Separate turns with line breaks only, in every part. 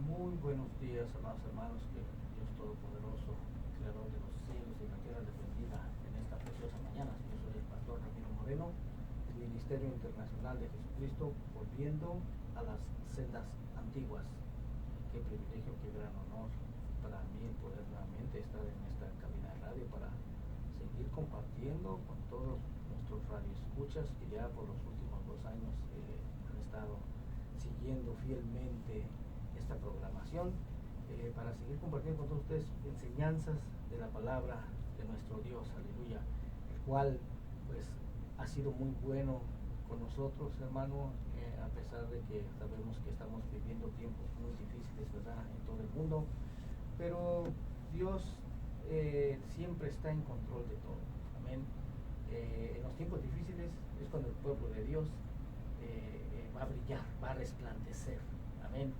Muy buenos días, amados hermanos, que Dios Todopoderoso, Creador de los cielos y la tierra, les bendiga en esta preciosa mañana. Yo soy el pastor Ramiro Moreno, del Ministerio Internacional de Jesucristo, volviendo a las sendas antiguas. Qué privilegio, qué gran honor para mí poder nuevamente estar en esta cabina de radio para seguir compartiendo con todos nuestros radioescuchas que ya por los últimos 2 años han estado siguiendo fielmente esta programación, para seguir compartiendo con todos ustedes enseñanzas de la palabra de nuestro Dios, aleluya, el cual pues ha sido muy bueno con nosotros, hermano, a pesar de que sabemos que estamos viviendo tiempos muy difíciles, ¿verdad?, en todo el mundo, pero Dios siempre está en control de todo, amén. En los tiempos difíciles es cuando el pueblo de Dios va a brillar, va a resplandecer, amén.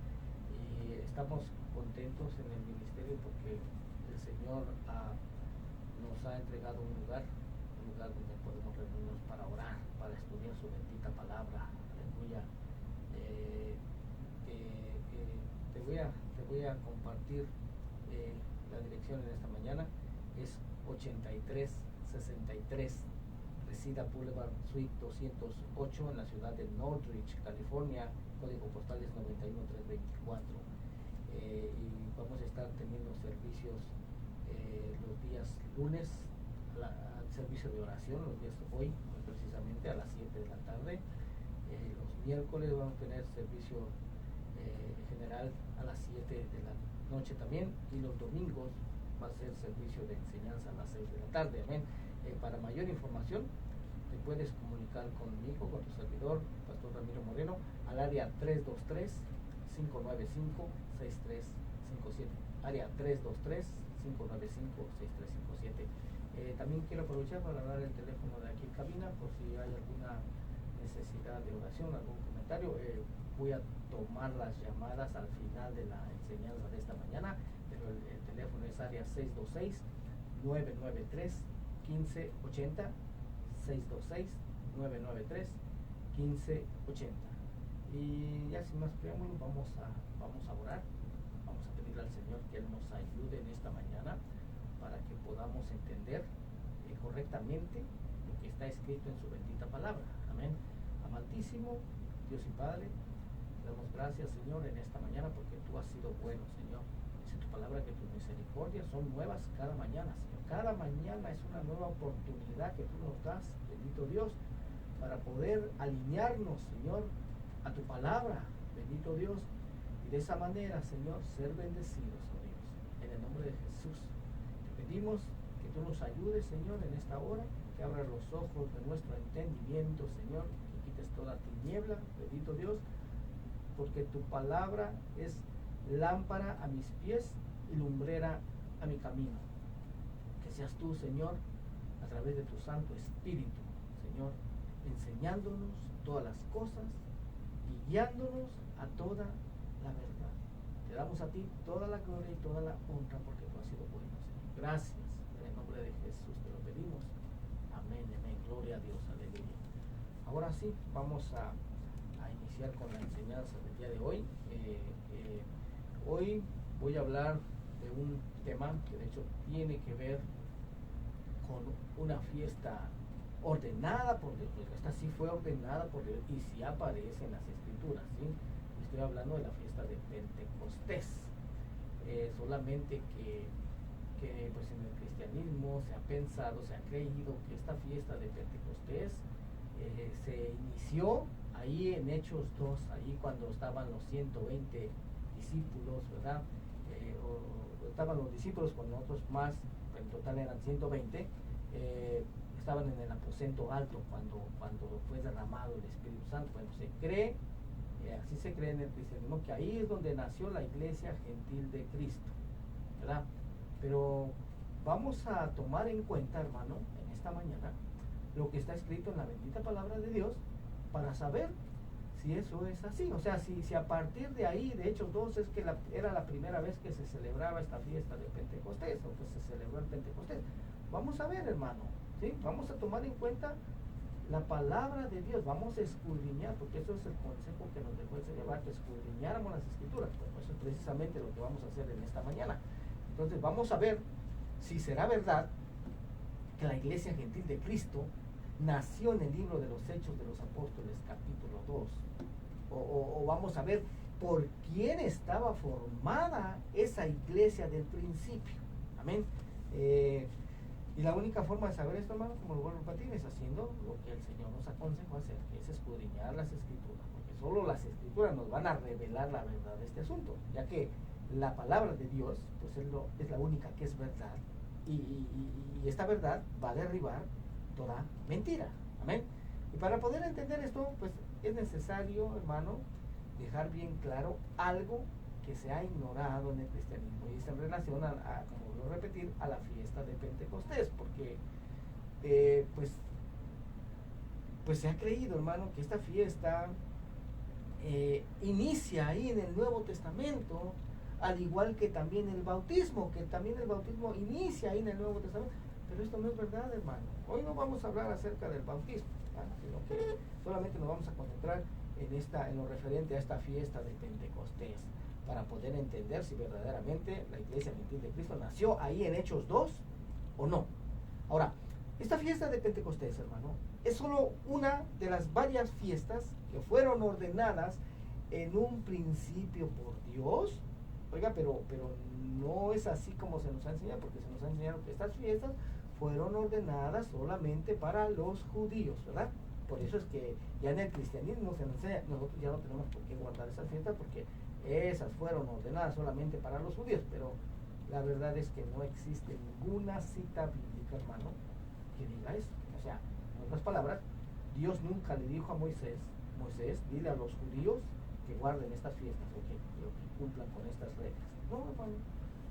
Y estamos contentos en el ministerio porque el Señor nos ha entregado un lugar donde podemos reunirnos para orar, para estudiar su bendita palabra, aleluya. Te voy a compartir la dirección en esta mañana. Es 8363 Reseda Boulevard, Suite 208, en la ciudad de Northridge, California. Código postal es 91324. Y vamos a estar teniendo servicios los días lunes, servicio de oración, los días hoy, precisamente a las 7 de la tarde. Los miércoles vamos a tener servicio general a las 7 de la noche también, y los domingos va a ser servicio de enseñanza a las 6 de la tarde, amén. Para mayor información te puedes comunicar conmigo, con tu servidor, Pastor Ramiro Moreno, al área 323-595-6357, área 323-595-6357. También quiero aprovechar para dar el teléfono de aquí en cabina por si hay alguna necesidad de oración, algún comentario. Voy a tomar las llamadas al final de la enseñanza de esta mañana, pero el teléfono es área 626-993-1580, 626-993-1580. Y ya sin más preámbulo, vamos a orar. Vamos a pedirle al Señor que Él nos ayude en esta mañana para que podamos entender correctamente lo que está escrito en su bendita palabra, amén. Amantísimo Dios y Padre, te damos gracias, Señor, en esta mañana porque tú has sido bueno, Señor. Dice tu palabra que tus misericordias son nuevas cada mañana, Señor. Cada mañana es una nueva oportunidad que tú nos das, bendito Dios, para poder alinearnos, Señor, a tu palabra, bendito Dios, y de esa manera, Señor, ser bendecidos, oh Dios. En el nombre de Jesús te pedimos que tú nos ayudes, Señor, en esta hora, que abras los ojos de nuestro entendimiento, Señor, que quites toda tiniebla, bendito Dios, porque tu palabra es lámpara a mis pies y lumbrera a mi camino. Que seas tú, Señor, a través de tu Santo Espíritu, Señor, enseñándonos todas las cosas y guiándonos a toda la verdad. Te damos a ti toda la gloria y toda la honra porque tú has sido bueno, Señor. Gracias. En el nombre de Jesús te lo pedimos. Amén, amén. Gloria a Dios, aleluya. Ahora sí, vamos a iniciar con la enseñanza del día de hoy. Hoy voy a hablar de un tema que de hecho tiene que ver con una fiesta ordenada por Dios. Esta sí fue ordenada por Dios y sí aparece en las Escrituras, ¿sí? Estoy hablando de la fiesta de Pentecostés. Solamente que pues en el cristianismo se ha pensado, se ha creído que esta fiesta de Pentecostés se inició ahí en Hechos 2, ahí cuando estaban los 120 discípulos, ¿verdad? Estaban los discípulos con otros más, en total eran 120, estaban en el aposento alto cuando fue derramado el Espíritu Santo. Bueno, se cree, así se cree en el cristianismo, que ahí es donde nació la iglesia gentil de Cristo, ¿verdad? Pero vamos a tomar en cuenta, hermano, en esta mañana, lo que está escrito en la bendita palabra de Dios para saber si eso es así. O sea, si a partir de ahí, de Hechos 2, es que era la primera vez que se celebraba esta fiesta de Pentecostés, o que se celebró el Pentecostés. Vamos a ver, hermano, ¿sí? Vamos a tomar en cuenta la palabra de Dios, vamos a escudriñar, porque eso es el consejo que nos dejó el Señor, que escudriñáramos las escrituras. Pues eso es precisamente lo que vamos a hacer en esta mañana. Entonces vamos a ver si será verdad que la iglesia gentil de Cristo nació en el libro de los Hechos de los Apóstoles, capítulo 2. O vamos a ver por quién estaba formada esa iglesia del principio. Amén. Y la única forma de saber esto, hermano, como lo vuelvo a repetir, es haciendo lo que el Señor nos aconsejó hacer, que es escudriñar las escrituras, porque solo las escrituras nos van a revelar la verdad de este asunto, ya que la palabra de Dios pues es la única que es verdad, y esta verdad va a derribar toda mentira. Amén. Y para poder entender esto, pues es necesario, hermano, dejar bien claro algo que se ha ignorado en el cristianismo, y es en relación como vuelvo a repetir, a la fiesta de Pentecostés, porque pues se ha creído, hermano, que esta fiesta inicia ahí en el Nuevo Testamento, al igual que también el bautismo, inicia ahí en el Nuevo Testamento. Pero esto no es verdad, hermano. Hoy no vamos a hablar acerca del bautismo, sino que solamente nos vamos a concentrar en lo referente a esta fiesta de Pentecostés, para poder entender si verdaderamente la iglesia gentil de Cristo nació ahí en Hechos 2 o no. Ahora, esta fiesta de Pentecostés, hermano, es solo una de las varias fiestas que fueron ordenadas en un principio por Dios. Oiga, pero no es así como se nos ha enseñado, porque se nos ha enseñado que estas fiestas fueron ordenadas solamente para los judíos, ¿verdad? Por eso es que ya en el cristianismo se nos enseña, nosotros ya no tenemos por qué guardar esas fiestas, porque esas fueron ordenadas solamente para los judíos. Pero la verdad es que no existe ninguna cita bíblica, hermano, que diga eso. O sea, en otras palabras, Dios nunca le dijo a Moisés, dile a los judíos que guarden estas fiestas o que cumplan con estas reglas. No, hermano,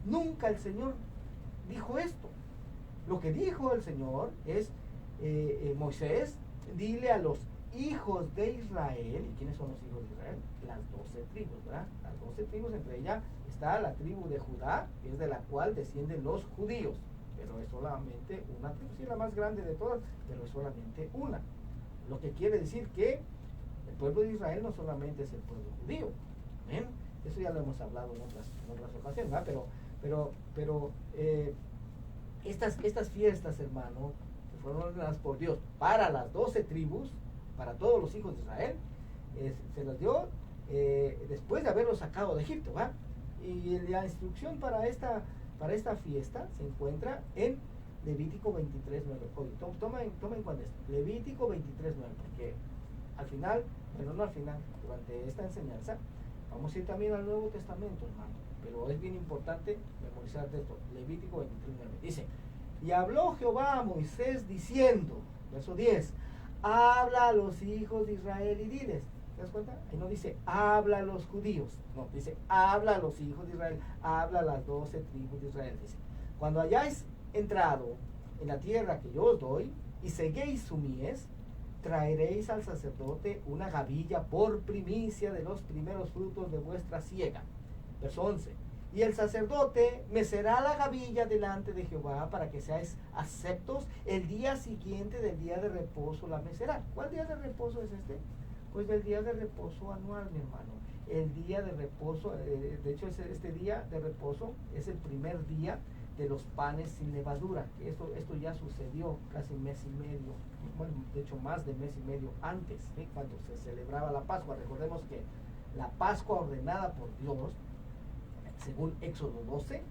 nunca el Señor dijo esto. Lo que dijo el Señor es, Moisés, dile a los hijos de Israel. ¿Y quiénes son los hijos de Israel? Las 12 tribus, ¿verdad? Las 12 tribus, entre ellas está la tribu de Judá, que es de la cual descienden los judíos, pero es solamente una tribu, sí, la más grande de todas, pero es solamente una. Lo que quiere decir que el pueblo de Israel no solamente es el pueblo judío. ¿Ven? Eso ya lo hemos hablado en otras ocasiones, ¿verdad? Pero estas fiestas, hermano, que fueron ordenadas por Dios para las 12 tribus, para todos los hijos de Israel, se los dio después de haberlos sacado de Egipto, ¿va? Y la instrucción para esta fiesta se encuentra en Levítico 23:9. Oye, toma en cuenta esto, Levítico 23:9, porque al final, bueno, no al final, durante esta enseñanza, vamos a ir también al Nuevo Testamento, hermano, pero es bien importante memorizar esto. Levítico 23:9 dice: y habló Jehová a Moisés diciendo, verso 10, habla a los hijos de Israel y diles. ¿Te das cuenta? Ahí no dice habla a los judíos, no, dice habla a los hijos de Israel, habla a las 12 tribus de Israel. Dice: cuando hayáis entrado en la tierra que yo os doy y seguéis su mies, traeréis al sacerdote una gavilla por primicia de los primeros frutos de vuestra siega. Verso 11. Y el sacerdote mecerá la gavilla delante de Jehová para que seáis aceptos. El día siguiente del día de reposo la mecerá. ¿Cuál día de reposo es este? Pues el día de reposo anual, mi hermano. El día de reposo, de hecho este día de reposo es el primer día de los panes sin levadura. Esto ya sucedió casi mes y medio, bueno, de hecho más de mes y medio antes, ¿sí? Cuando se celebraba la Pascua. Recordemos que la Pascua ordenada por Dios, según Éxodo 12,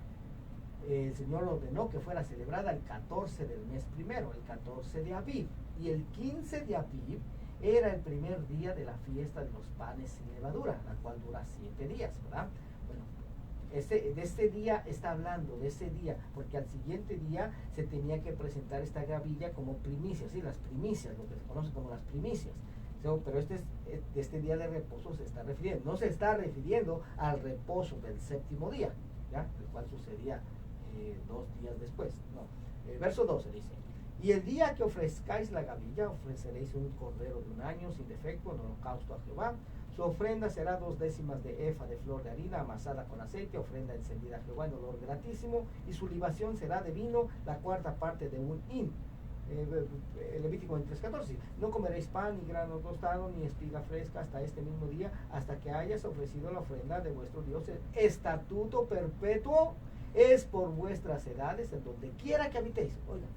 el Señor ordenó que fuera celebrada el 14 del mes primero, el 14 de Aviv, y el 15 de Aviv era el primer día de la fiesta de los panes sin levadura, la cual dura 7 días, ¿verdad? Bueno, de este día está hablando, de ese día, porque al siguiente día se tenía que presentar esta gavilla como primicias, ¿sí? Las primicias, lo que se conoce como las primicias. Pero de este día de reposo se está refiriendo, no se está refiriendo al reposo del séptimo día, ¿ya? El cual sucedía 2 días después. No. Verso 12 dice: y el día que ofrezcáis la gavilla, ofreceréis un cordero de 1 año sin defecto en holocausto a Jehová. Su ofrenda será 2/10 de efa de flor de harina amasada con aceite, ofrenda encendida a Jehová en olor gratísimo, y su libación será de vino, la 1/4 parte de un hin. Levítico 23:14, no comeréis pan, ni grano tostado, ni espiga fresca hasta este mismo día, hasta que hayas ofrecido la ofrenda de vuestro Dios. El estatuto perpetuo es por vuestras edades, en donde quiera que habitéis. Oigan,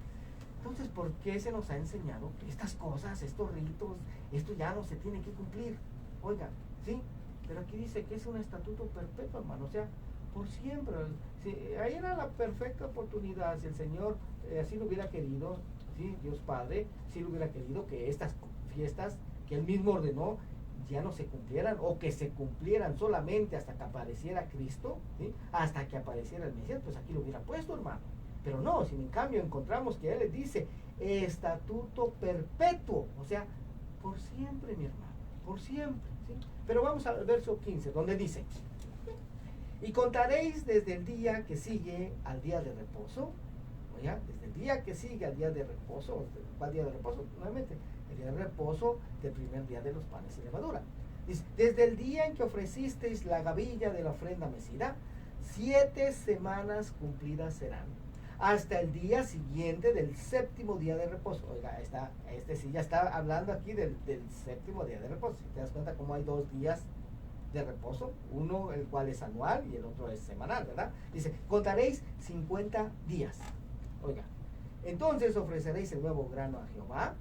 entonces, ¿por qué se nos ha enseñado que estas cosas, estos ritos, esto ya no se tiene que cumplir? Oigan, ¿sí? Pero aquí dice que es un estatuto perpetuo, hermano, o sea, por siempre. Si, ahí era la perfecta oportunidad, si el Señor así lo hubiera querido, ¿sí? Dios Padre, si lo hubiera querido, que estas fiestas que Él mismo ordenó ya no se cumplieran, o que se cumplieran solamente hasta que apareciera Cristo, ¿sí? Hasta que apareciera el Mesías, pues aquí lo hubiera puesto, hermano. Pero no, si en cambio encontramos que Él les dice estatuto perpetuo, o sea, por siempre, mi hermano, por siempre, ¿sí? Pero vamos al verso 15, donde dice: y contaréis desde el día que sigue al día de reposo. Oiga, desde el día que sigue al día de reposo. ¿Cuál día de reposo? Nuevamente, el día de reposo del primer día de los panes y levadura. Dice: desde el día en que ofrecisteis la gavilla de la ofrenda mecida, 7 semanas cumplidas serán, hasta el día siguiente del séptimo día de reposo. Oiga, sí ya está hablando aquí del séptimo día de reposo. Si te das cuenta cómo hay 2 días de reposo, uno el cual es anual y el otro es semanal, ¿verdad? Dice: contaréis 50 días. Oiga, entonces ofreceréis el nuevo grano a Jehová.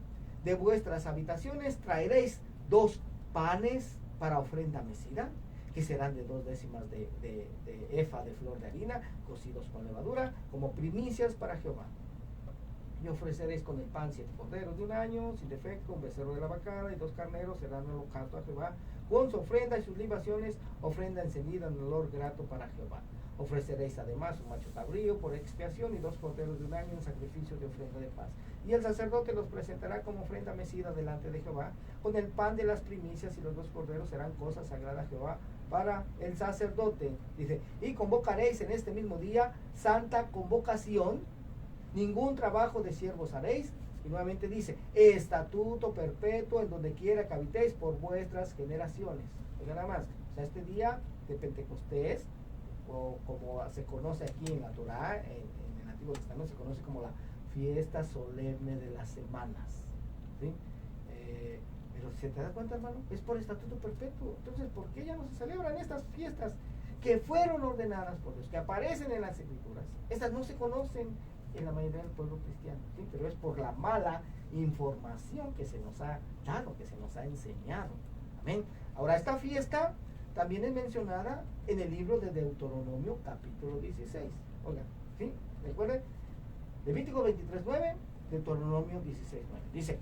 De vuestras habitaciones traeréis 2 panes para ofrenda mecida, que serán de 2 décimas de efa de flor de harina, cocidos con levadura, como primicias para Jehová. Y ofreceréis con el pan 7 corderos de 1 año, sin defecto, un becerro de la vacada, y 2 carneros serán el holocausto a Jehová, con su ofrenda y sus libaciones, ofrenda encendida en olor grato para Jehová. Ofreceréis además un macho cabrío por expiación, y 2 corderos de 1 año en sacrificio de ofrenda de paz. Y el sacerdote los presentará como ofrenda mecida delante de Jehová, con el pan de las primicias, y los 2 corderos serán cosa sagrada a Jehová para el sacerdote. Dice: y convocaréis en este mismo día santa convocación, ningún trabajo de siervos haréis. Y nuevamente dice: estatuto perpetuo en donde quiera que habitéis por vuestras generaciones. Oiga nada más, o sea, este día de Pentecostés, o como se conoce aquí en la Torá, en el Antiguo Testamento, se conoce como la fiesta solemne de las semanas, ¿sí? Pero si te das cuenta, hermano, es por estatuto perpetuo. Entonces, ¿por qué ya no se celebran estas fiestas que fueron ordenadas por Dios, que aparecen en las Escrituras? Estas no se conocen en la mayoría del pueblo cristiano, ¿sí? Pero es por la mala información que se nos ha dado, que se nos ha enseñado. Amén. Ahora, esta fiesta también es mencionada en el libro de Deuteronomio, capítulo 16. Oigan, ¿sí? Recuerden, Levítico 23:9, Deuteronomio 16:9. Dice: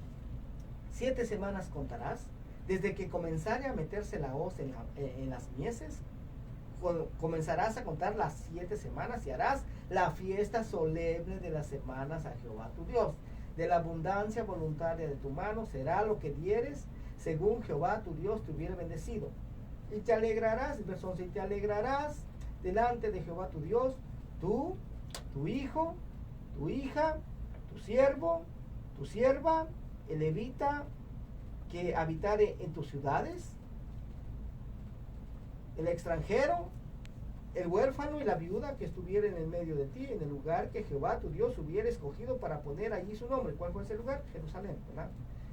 7 semanas contarás, desde que comenzare a meterse la hoz en las mieses, comenzarás a contar las 7 semanas, y harás la fiesta solemne de las semanas a Jehová tu Dios. De la abundancia voluntaria de tu mano será lo que dieres, según Jehová tu Dios te hubiere bendecido. Y te alegrarás, verso 11, y te alegrarás delante de Jehová tu Dios, tú, tu hijo, tu hija, tu siervo, tu sierva, el levita que habitare en tus ciudades, el extranjero, el huérfano y la viuda que estuviera en el medio de ti, en el lugar que Jehová tu Dios hubiera escogido para poner allí su nombre. ¿Cuál fue ese lugar? Jerusalén, ¿verdad?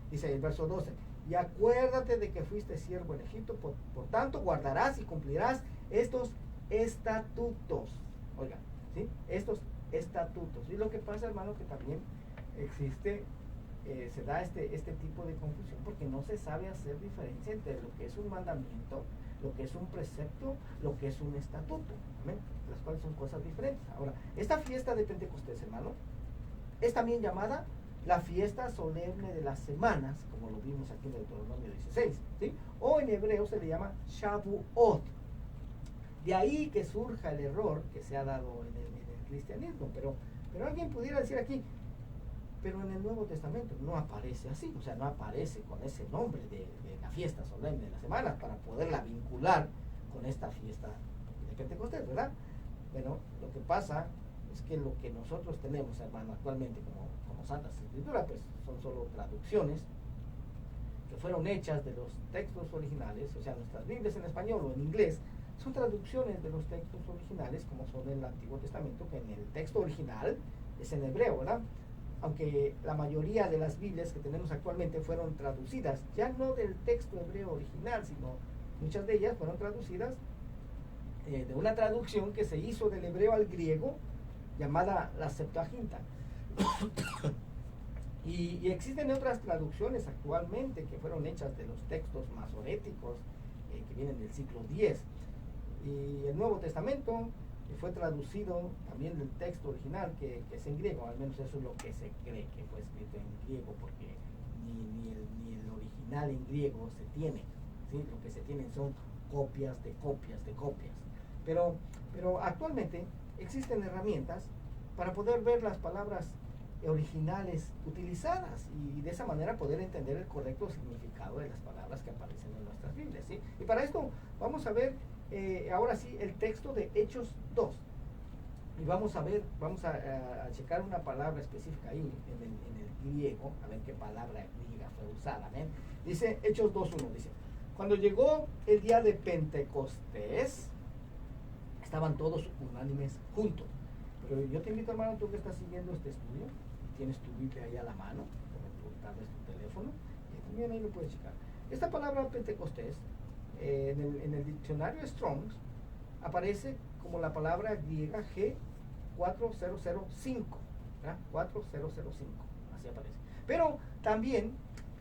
Dice el verso 12: y acuérdate de que fuiste siervo en Egipto, por tanto guardarás y cumplirás estos estatutos. Oigan, ¿sí? Estos estatutos. Y lo que pasa, hermano, que también existe, se da este tipo de confusión, porque no se sabe hacer diferencia entre lo que es un mandamiento, lo que es un precepto, lo que es un estatuto, ¿ven? Las cuales son cosas diferentes. Ahora, esta fiesta de Pentecostés, hermano, es también llamada la fiesta solemne de las semanas, como lo vimos aquí en Deuteronomio 16, ¿sí? O en hebreo se le llama Shavuot. De ahí que surja el error que se ha dado en el cristianismo, pero alguien pudiera decir aquí: pero en el Nuevo Testamento no aparece así, o sea, no aparece con ese nombre de la fiesta solemne de las semanas para poderla vincular con esta fiesta de Pentecostés, ¿verdad? Bueno, lo que pasa es que lo que nosotros tenemos, hermano, actualmente como Santas Escrituras, pues son solo traducciones que fueron hechas de los textos originales, o sea, nuestras Biblias en español o en inglés son traducciones de los textos originales, como son del Antiguo Testamento, que en el texto original es en hebreo, ¿verdad? aunque la mayoría de las Biblias que tenemos actualmente fueron traducidas, ya no del texto hebreo original, sino muchas de ellas fueron traducidas de una traducción que se hizo del hebreo al griego, llamada la Septuaginta. Y existen otras traducciones actualmente que fueron hechas de los textos masoréticos que vienen del siglo X. Y el Nuevo Testamento fue traducido también del texto original que es en griego, al menos eso es lo que se cree que fue escrito en griego, porque ni el original en griego se tiene, ¿sí? Lo que se tienen son copias de copias de copias. Pero actualmente existen herramientas para poder ver las palabras originales utilizadas y de esa manera poder entender el correcto significado de las palabras que aparecen en nuestras Biblias, ¿sí? Y para esto vamos a ver ahora sí el texto de Hechos 2 y vamos a checar una palabra específica ahí en el griego, a ver qué palabra griega fue usada, ¿ven? Dice Hechos 2:1, dice: cuando llegó el día de Pentecostés, estaban todos unánimes juntos. Pero yo te invito, hermano, tú que estás siguiendo este estudio, tienes tu Biblia ahí a la mano, tal vez tu teléfono, y también ahí lo puedes checar. Esta palabra Pentecostés, en el diccionario Strong's, aparece como la palabra griega G4005, ¿verdad? 4005, así aparece. Pero también,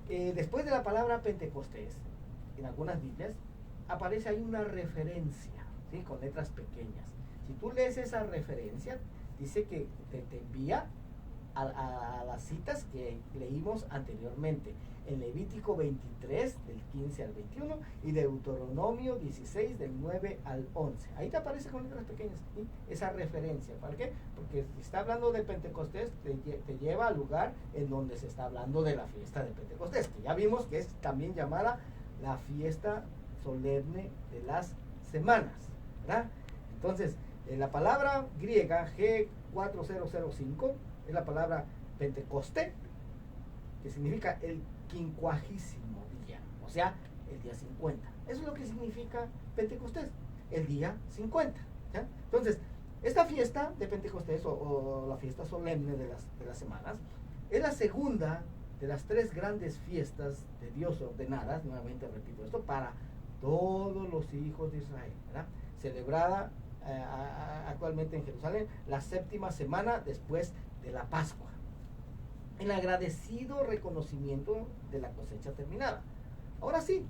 después de la palabra Pentecostés, en algunas Biblias, aparece ahí una referencia, ¿sí? Con letras pequeñas. Si tú lees esa referencia, dice que te envía a las citas que leímos anteriormente, en Levítico 23, del 15 al 21, y Deuteronomio 16, del 9 al 11. Ahí te aparece con letras pequeñas, ¿sí? Esa referencia. ¿Para qué? Porque si está hablando de Pentecostés, te lleva al lugar en donde se está hablando de la fiesta de Pentecostés, que ya vimos que es también llamada la fiesta solemne de las semanas, ¿verdad? Entonces, la palabra griega G4005 es la palabra Pentecoste, que significa el 50º día, o sea, el día 50. Eso es lo que significa Pentecostés, el día 50, ¿ya? Entonces, esta fiesta de Pentecostés o la fiesta solemne de las semanas es la segunda de las 3 grandes fiestas de Dios ordenadas, nuevamente repito esto, para todos los hijos de Israel, ¿verdad? Celebrada actualmente en Jerusalén, la 7ª semana después de la Pascua, en agradecido reconocimiento de la cosecha terminada. Ahora sí,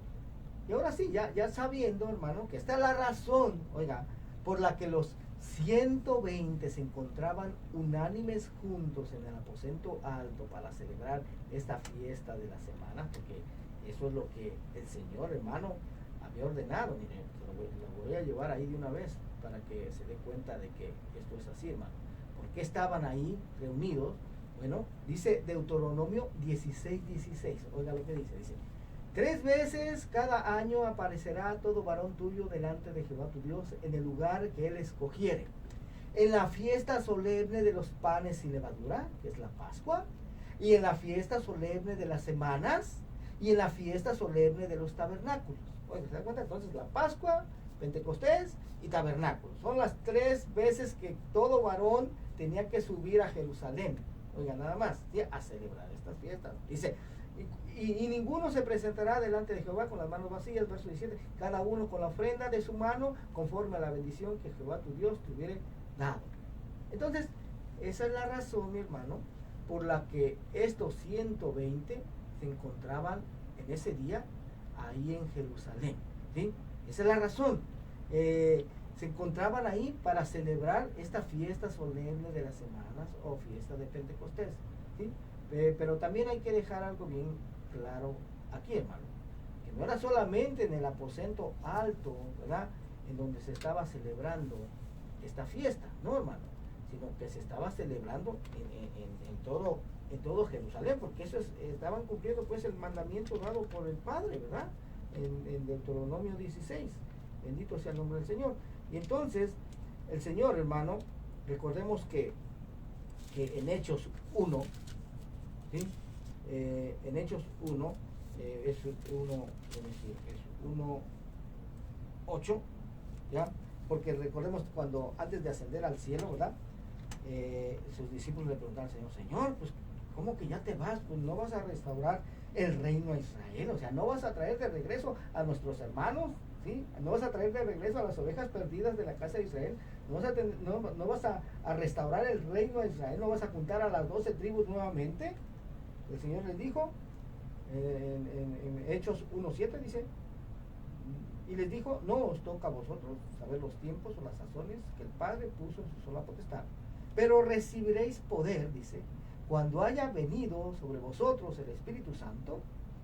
ya sabiendo, hermano, que esta es la razón, oiga, por la que los 120 se encontraban unánimes juntos en el aposento alto para celebrar esta fiesta de la semana, porque eso es lo que el Señor, hermano, había ordenado. Mire, lo voy a llevar ahí de una vez para que se dé cuenta de que esto es así, hermano. ¿Por qué estaban ahí reunidos? Bueno, dice Deuteronomio 16:16. Oiga lo que dice. 3 veces cada año aparecerá todo varón tuyo delante de Jehová tu Dios en el lugar que él escogiere. En la fiesta solemne de los panes sin levadura, que es la Pascua, y en la fiesta solemne de las semanas, y en la fiesta solemne de los tabernáculos. Oiga, ¿se dan cuenta? Entonces, la Pascua, Pentecostés y tabernáculos. Son las 3 veces que todo varón tenía que subir a Jerusalén. Oiga, nada más, ¿sí? A celebrar estas fiestas. Dice, y ninguno se presentará delante de Jehová con las manos vacías, verso 17, cada uno con la ofrenda de su mano, conforme a la bendición que Jehová tu Dios te hubiere dado. Entonces, esa es la razón, mi hermano, por la que estos 120 se encontraban en ese día ahí en Jerusalén, ¿sí? Esa es la razón. Se encontraban ahí para celebrar esta fiesta solemne de las semanas o fiesta de Pentecostés, ¿sí? Pero también hay que dejar algo bien claro aquí, hermano, que no era solamente en el aposento alto, ¿verdad?, en donde se estaba celebrando esta fiesta, no, hermano, sino que se estaba celebrando en todo Jerusalén, porque estaban cumpliendo pues el mandamiento dado por el Padre, ¿verdad?, en Deuteronomio 16. Bendito sea el nombre del Señor. Y entonces el Señor, hermano, recordemos que en Hechos 1, ¿sí? En Hechos 1, es 1:8, ¿ya? Porque recordemos cuando antes de ascender al cielo, ¿verdad?, sus discípulos le preguntaron al Señor, Señor, pues ¿cómo que ya te vas? Pues no vas a restaurar el reino a Israel, o sea, no vas a traer de regreso a nuestros hermanos, ¿sí? No vas a traer de regreso a las ovejas perdidas de la casa de Israel, no vas a restaurar el reino a Israel, no vas a juntar a las 12 tribus nuevamente. El Señor les dijo, en Hechos 1:7 dice, y les dijo, no os toca a vosotros saber los tiempos o las sazones que el Padre puso en su sola potestad, pero recibiréis poder, dice, cuando haya venido sobre vosotros el Espíritu Santo,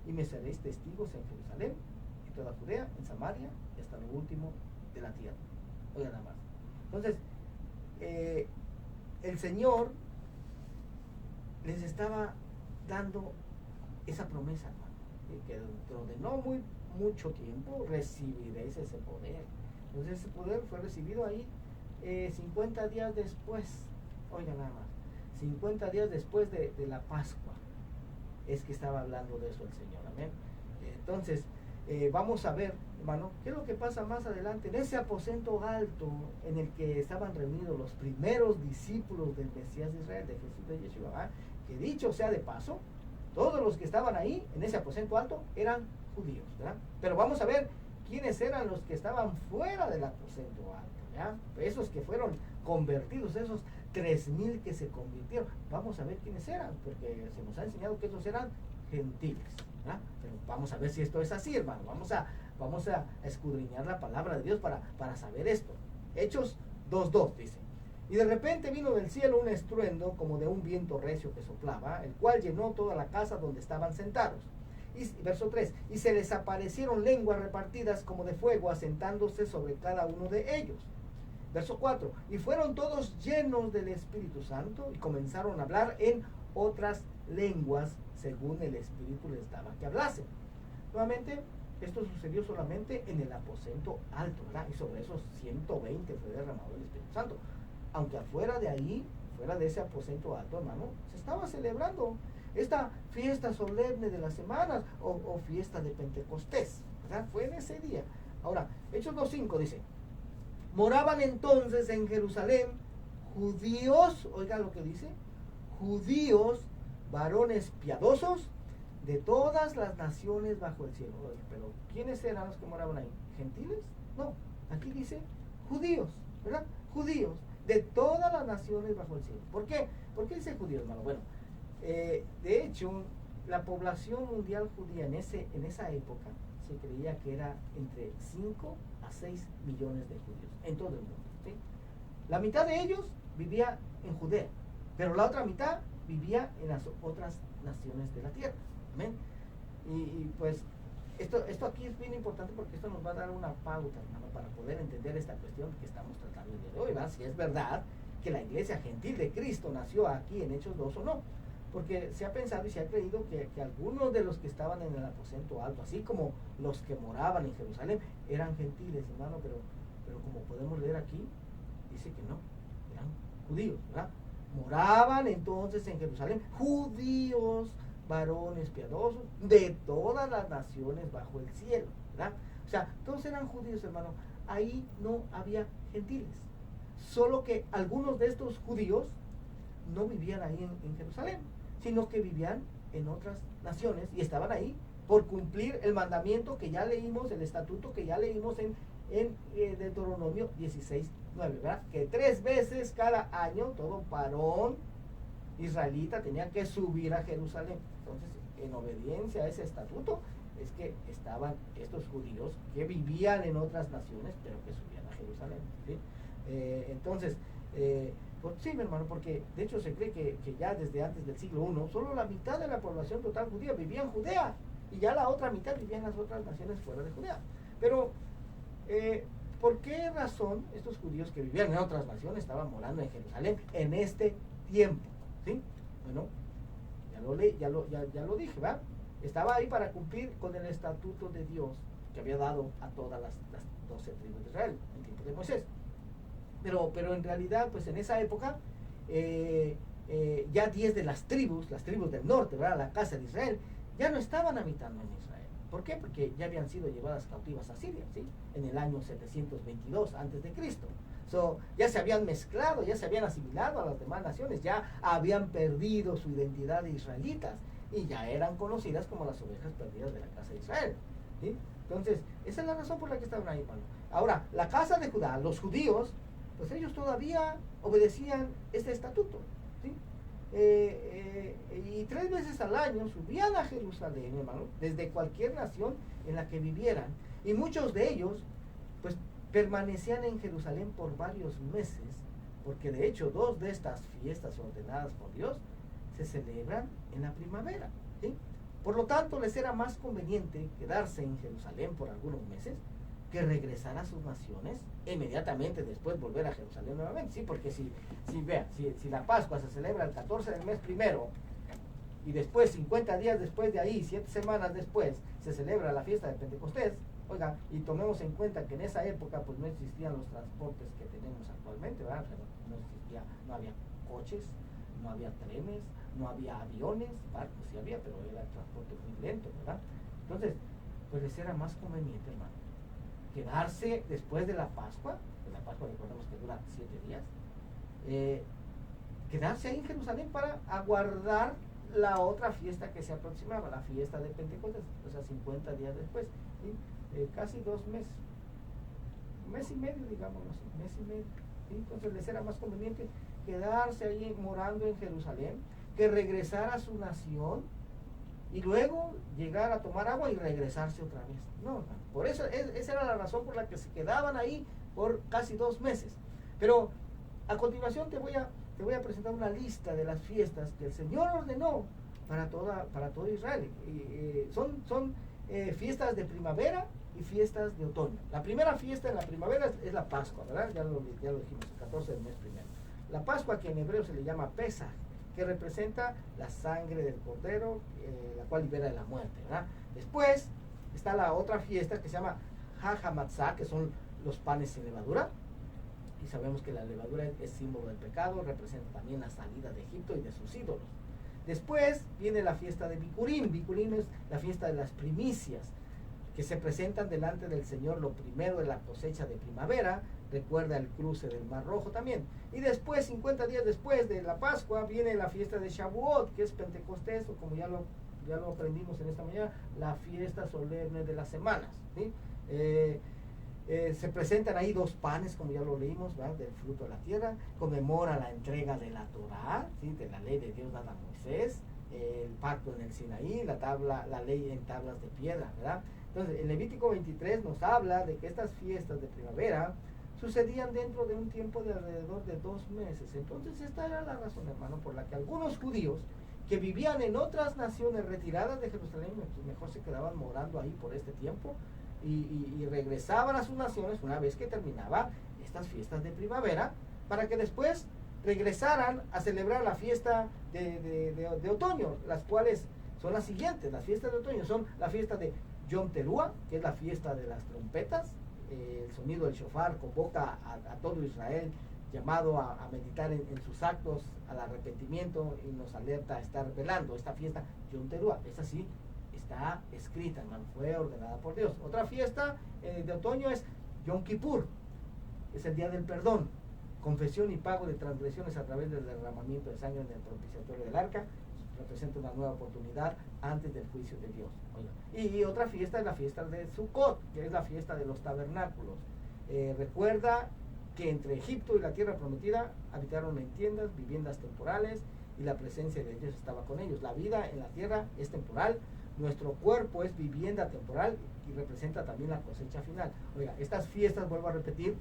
y me seréis testigos en Jerusalén, en toda Judea, en Samaria, y hasta lo último de la tierra. Oigan nada más. Entonces, el Señor les estaba dando esa promesa, hermano, que dentro de no mucho tiempo recibiréis ese poder. Entonces ese poder fue recibido ahí 50 días después. Oigan nada más, 50 días después de la Pascua es que estaba hablando de eso el Señor, amén. Entonces vamos a ver, hermano, qué es lo que pasa más adelante en ese aposento alto en el que estaban reunidos los primeros discípulos del Mesías de Israel, de Jesús de Yeshua, ¿verdad? Que dicho sea de paso, todos los que estaban ahí en ese aposento alto eran judíos, ¿verdad? Pero vamos a ver quiénes eran los que estaban fuera del aposento alto, ¿verdad? Esos que fueron convertidos, esos 3,000 que se convirtieron. Vamos a ver quiénes eran, porque se nos ha enseñado que esos eran gentiles, ¿verdad? Pero vamos a ver si esto es así, hermano. Vamos a escudriñar la palabra de Dios para saber esto. Hechos 2:2 dice: y de repente vino del cielo un estruendo como de un viento recio que soplaba, el cual llenó toda la casa donde estaban sentados. Y verso 3, y se les aparecieron lenguas repartidas como de fuego, asentándose sobre cada uno de ellos. Verso 4, y fueron todos llenos del Espíritu Santo y comenzaron a hablar en otras lenguas según el Espíritu les daba que hablasen. Nuevamente, esto sucedió solamente en el aposento alto, ¿verdad? Y sobre esos 120 fue derramado el Espíritu Santo. Aunque afuera de ahí, fuera de ese aposento alto, hermano, se estaba celebrando esta fiesta solemne de las semanas o fiesta de Pentecostés, ¿verdad? Fue en ese día. Ahora, Hechos 2:5 dice: moraban entonces en Jerusalén judíos, oiga lo que dice, judíos, varones piadosos de todas las naciones bajo el cielo. Oye, pero ¿quiénes eran los que moraban ahí? ¿Gentiles? No, aquí dice judíos, ¿verdad? Judíos de todas las naciones bajo el cielo. ¿Por qué? ¿Por qué dice judíos, hermano? Bueno, de hecho, la población mundial judía en esa época se creía que era entre 5 a 6 millones de judíos en todo el mundo, ¿sí? La mitad de ellos vivía en Judea, pero la otra mitad vivía en las otras naciones de la tierra. ¿Amén? Y pues esto aquí es bien importante porque esto nos va a dar una pauta, hermano, para poder entender esta cuestión que estamos tratando el día de hoy, ¿verdad? Si es verdad que la iglesia gentil de Cristo nació aquí en Hechos 2 o no. Porque se ha pensado y se ha creído que algunos de los que estaban en el aposento alto, así como los que moraban en Jerusalén, eran gentiles, hermano, pero como podemos leer aquí, dice que no, eran judíos, ¿verdad? Moraban entonces en Jerusalén judíos, varones piadosos, de todas las naciones bajo el cielo, ¿verdad? O sea, todos eran judíos, hermano. Ahí no había gentiles. Solo que algunos de estos judíos no vivían ahí en Jerusalén, sino que vivían en otras naciones y estaban ahí por cumplir el mandamiento que ya leímos, el estatuto que ya leímos en Deuteronomio 16:9, ¿verdad? Que 3 veces cada año todo varón israelita tenía que subir a Jerusalén. Entonces, en obediencia a ese estatuto, es que estaban estos judíos que vivían en otras naciones, pero que subían a Jerusalén, ¿sí? Entonces, sí, mi hermano, porque de hecho se cree que ya desde antes del siglo I, solo la mitad de la población total judía vivía en Judea, y ya la otra mitad vivía en las otras naciones fuera de Judea. Pero, ¿por qué razón estos judíos que vivían en otras naciones estaban morando en Jerusalén en este tiempo? ¿Sí? Bueno, ya lo dije, ¿verdad? Estaba ahí para cumplir con el estatuto de Dios que había dado a todas las 12 tribus de Israel en tiempo de Moisés. Pero en realidad, pues en esa época, ya 10 de las tribus del norte, ¿verdad? La casa de Israel, ya no estaban habitando en Israel. ¿Por qué? Porque ya habían sido llevadas cautivas a Siria, ¿sí? En el año 722 antes de Cristo. Ya se habían mezclado, ya se habían asimilado a las demás naciones, ya habían perdido su identidad de israelitas y ya eran conocidas como las ovejas perdidas de la casa de Israel, ¿sí? Entonces, esa es la razón por la que estaban ahí, hermano. Ahora, la casa de Judá, los judíos, pues ellos todavía obedecían este estatuto, ¿sí? Y 3 veces al año subían a Jerusalén, hermano, desde cualquier nación en la que vivieran, y muchos de ellos, pues, permanecían en Jerusalén por varios meses, porque de hecho 2 de estas fiestas ordenadas por Dios se celebran en la primavera, ¿sí? Por lo tanto, les era más conveniente quedarse en Jerusalén por algunos meses que regresar a sus naciones e inmediatamente después volver a Jerusalén nuevamente, ¿sí? Porque si la Pascua se celebra el 14 del mes primero y después 50 días después de ahí, 7 semanas después, se celebra la fiesta de Pentecostés, oiga, y tomemos en cuenta que en esa época pues no existían los transportes que tenemos actualmente, ¿verdad? No había coches, no había trenes, no había aviones, barcos sí había, pero era el transporte muy lento, ¿verdad? Entonces, pues les era más conveniente, hermano, quedarse después de la Pascua, recordemos que dura 7 días, quedarse ahí en Jerusalén para aguardar la otra fiesta que se aproximaba, la fiesta de Pentecostés, o sea, 50 días después, ¿sí? Casi 2 meses, 1 mes y medio, digámoslo así, 1 mes y medio, ¿sí? Entonces les era más conveniente quedarse ahí morando en Jerusalén que regresar a su nación y luego llegar a tomar agua y regresarse otra vez. No, por eso esa era la razón por la que se quedaban ahí por casi 2 meses. Pero a continuación te voy a presentar una lista de las fiestas que el Señor ordenó para todo Israel. Son fiestas de primavera y fiestas de otoño. La primera fiesta en la primavera es la Pascua, ¿verdad? Ya lo dijimos, el 14 del mes primero. La Pascua, que en hebreo se le llama Pesaj, que representa la sangre del cordero, la cual libera de la muerte, ¿verdad? Después está la otra fiesta que se llama Hajamatzah, que son los panes sin levadura, y sabemos que la levadura es símbolo del pecado, representa también la salida de Egipto y de sus ídolos. Después viene la fiesta de Bikurim. Bikurim es la fiesta de las primicias, que se presentan delante del Señor lo primero de la cosecha de primavera. Recuerda el cruce del Mar Rojo también. Y después, 50 días después de la Pascua, viene la fiesta de Shavuot, que es Pentecostés, o como ya lo aprendimos en esta mañana, la fiesta solemne de las semanas, ¿sí? Se presentan ahí 2 panes, como ya lo leímos, ¿verdad? Del fruto de la tierra. Conmemora la entrega de la Torá, ¿sí? De la ley de Dios dada a Moisés, el pacto en el Sinaí, la ley en tablas de piedra, ¿verdad? Entonces, el Levítico 23 nos habla de que estas fiestas de primavera sucedían dentro de un tiempo de alrededor de 2 meses. Entonces, esta era la razón, hermano, por la que algunos judíos que vivían en otras naciones retiradas de Jerusalén, pues mejor se quedaban morando ahí por este tiempo y regresaban a sus naciones una vez que terminaba estas fiestas de primavera, para que después regresaran a celebrar la fiesta de otoño, las cuales son las siguientes. Las fiestas de otoño son la fiesta de Yom Teruah, que es la fiesta de las trompetas. El sonido del shofar convoca a todo Israel, llamado a meditar en sus actos, al arrepentimiento, y nos alerta a estar velando. Esta fiesta, Yom Teruah, esa sí está escrita, hermano, fue ordenada por Dios. Otra fiesta de otoño es Yom Kippur, es el día del perdón, confesión y pago de transgresiones a través del derramamiento de sangre en el propiciatorio del arca. Representa una nueva oportunidad antes del juicio de Dios. Y otra fiesta es la fiesta de Sukkot, que es la fiesta de los tabernáculos. Recuerda que entre Egipto y la tierra prometida habitaron en tiendas, viviendas temporales, y la presencia de Dios estaba con ellos. La vida en la tierra es temporal, nuestro cuerpo es vivienda temporal y representa también la cosecha final. Oiga, estas fiestas, vuelvo a repetir,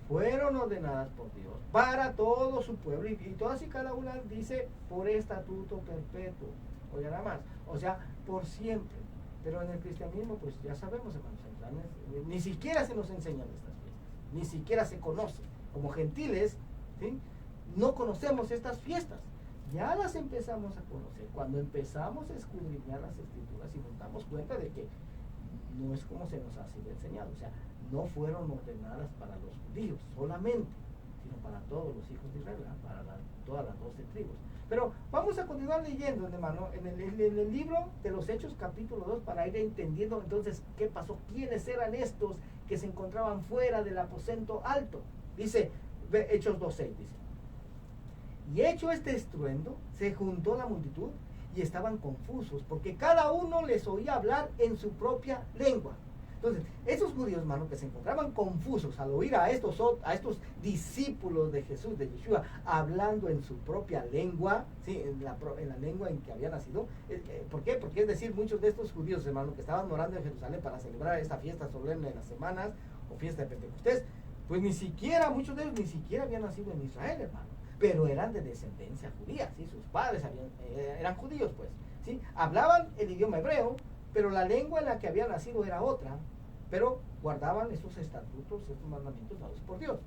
fueron ordenadas por Dios para todo su pueblo, y todas y cada una dice por estatuto perpetuo. Oiga, nada más, o sea, por siempre. Pero en el cristianismo, pues ya sabemos, hermanos, ni siquiera se nos enseñan estas fiestas, ni siquiera se conocen. Como gentiles, ¿sí?, no conocemos estas fiestas. Ya las empezamos a conocer cuando empezamos a escudriñar las escrituras y nos damos cuenta de que no es como se nos ha sido enseñado. O sea, no fueron ordenadas para los judíos solamente, sino para todos los hijos de Israel, ¿verdad? Para todas las 12 tribus. Pero vamos a continuar leyendo, hermano, en el libro de los Hechos, capítulo 2, para ir entendiendo entonces qué pasó, quiénes eran estos que se encontraban fuera del aposento alto. Dice, Hechos 2:6, dice: y hecho este estruendo, se juntó la multitud y estaban confusos, porque cada uno les oía hablar en su propia lengua. Entonces, esos judíos, hermano, que se encontraban confusos al oír a estos discípulos de Jesús, de Yeshua, hablando en su propia lengua, ¿sí? en la lengua en que había nacido. ¿Por qué? Porque es decir, muchos de estos judíos, hermano, que estaban morando en Jerusalén para celebrar esta fiesta solemne de las semanas, o fiesta de Pentecostés, pues muchos de ellos ni siquiera habían nacido en Israel, hermano, pero eran de descendencia judía, ¿sí? Sus padres eran judíos, pues, ¿sí? Hablaban el idioma hebreo, pero la lengua en la que habían nacido era otra, pero guardaban esos estatutos, estos mandamientos dados por Dios.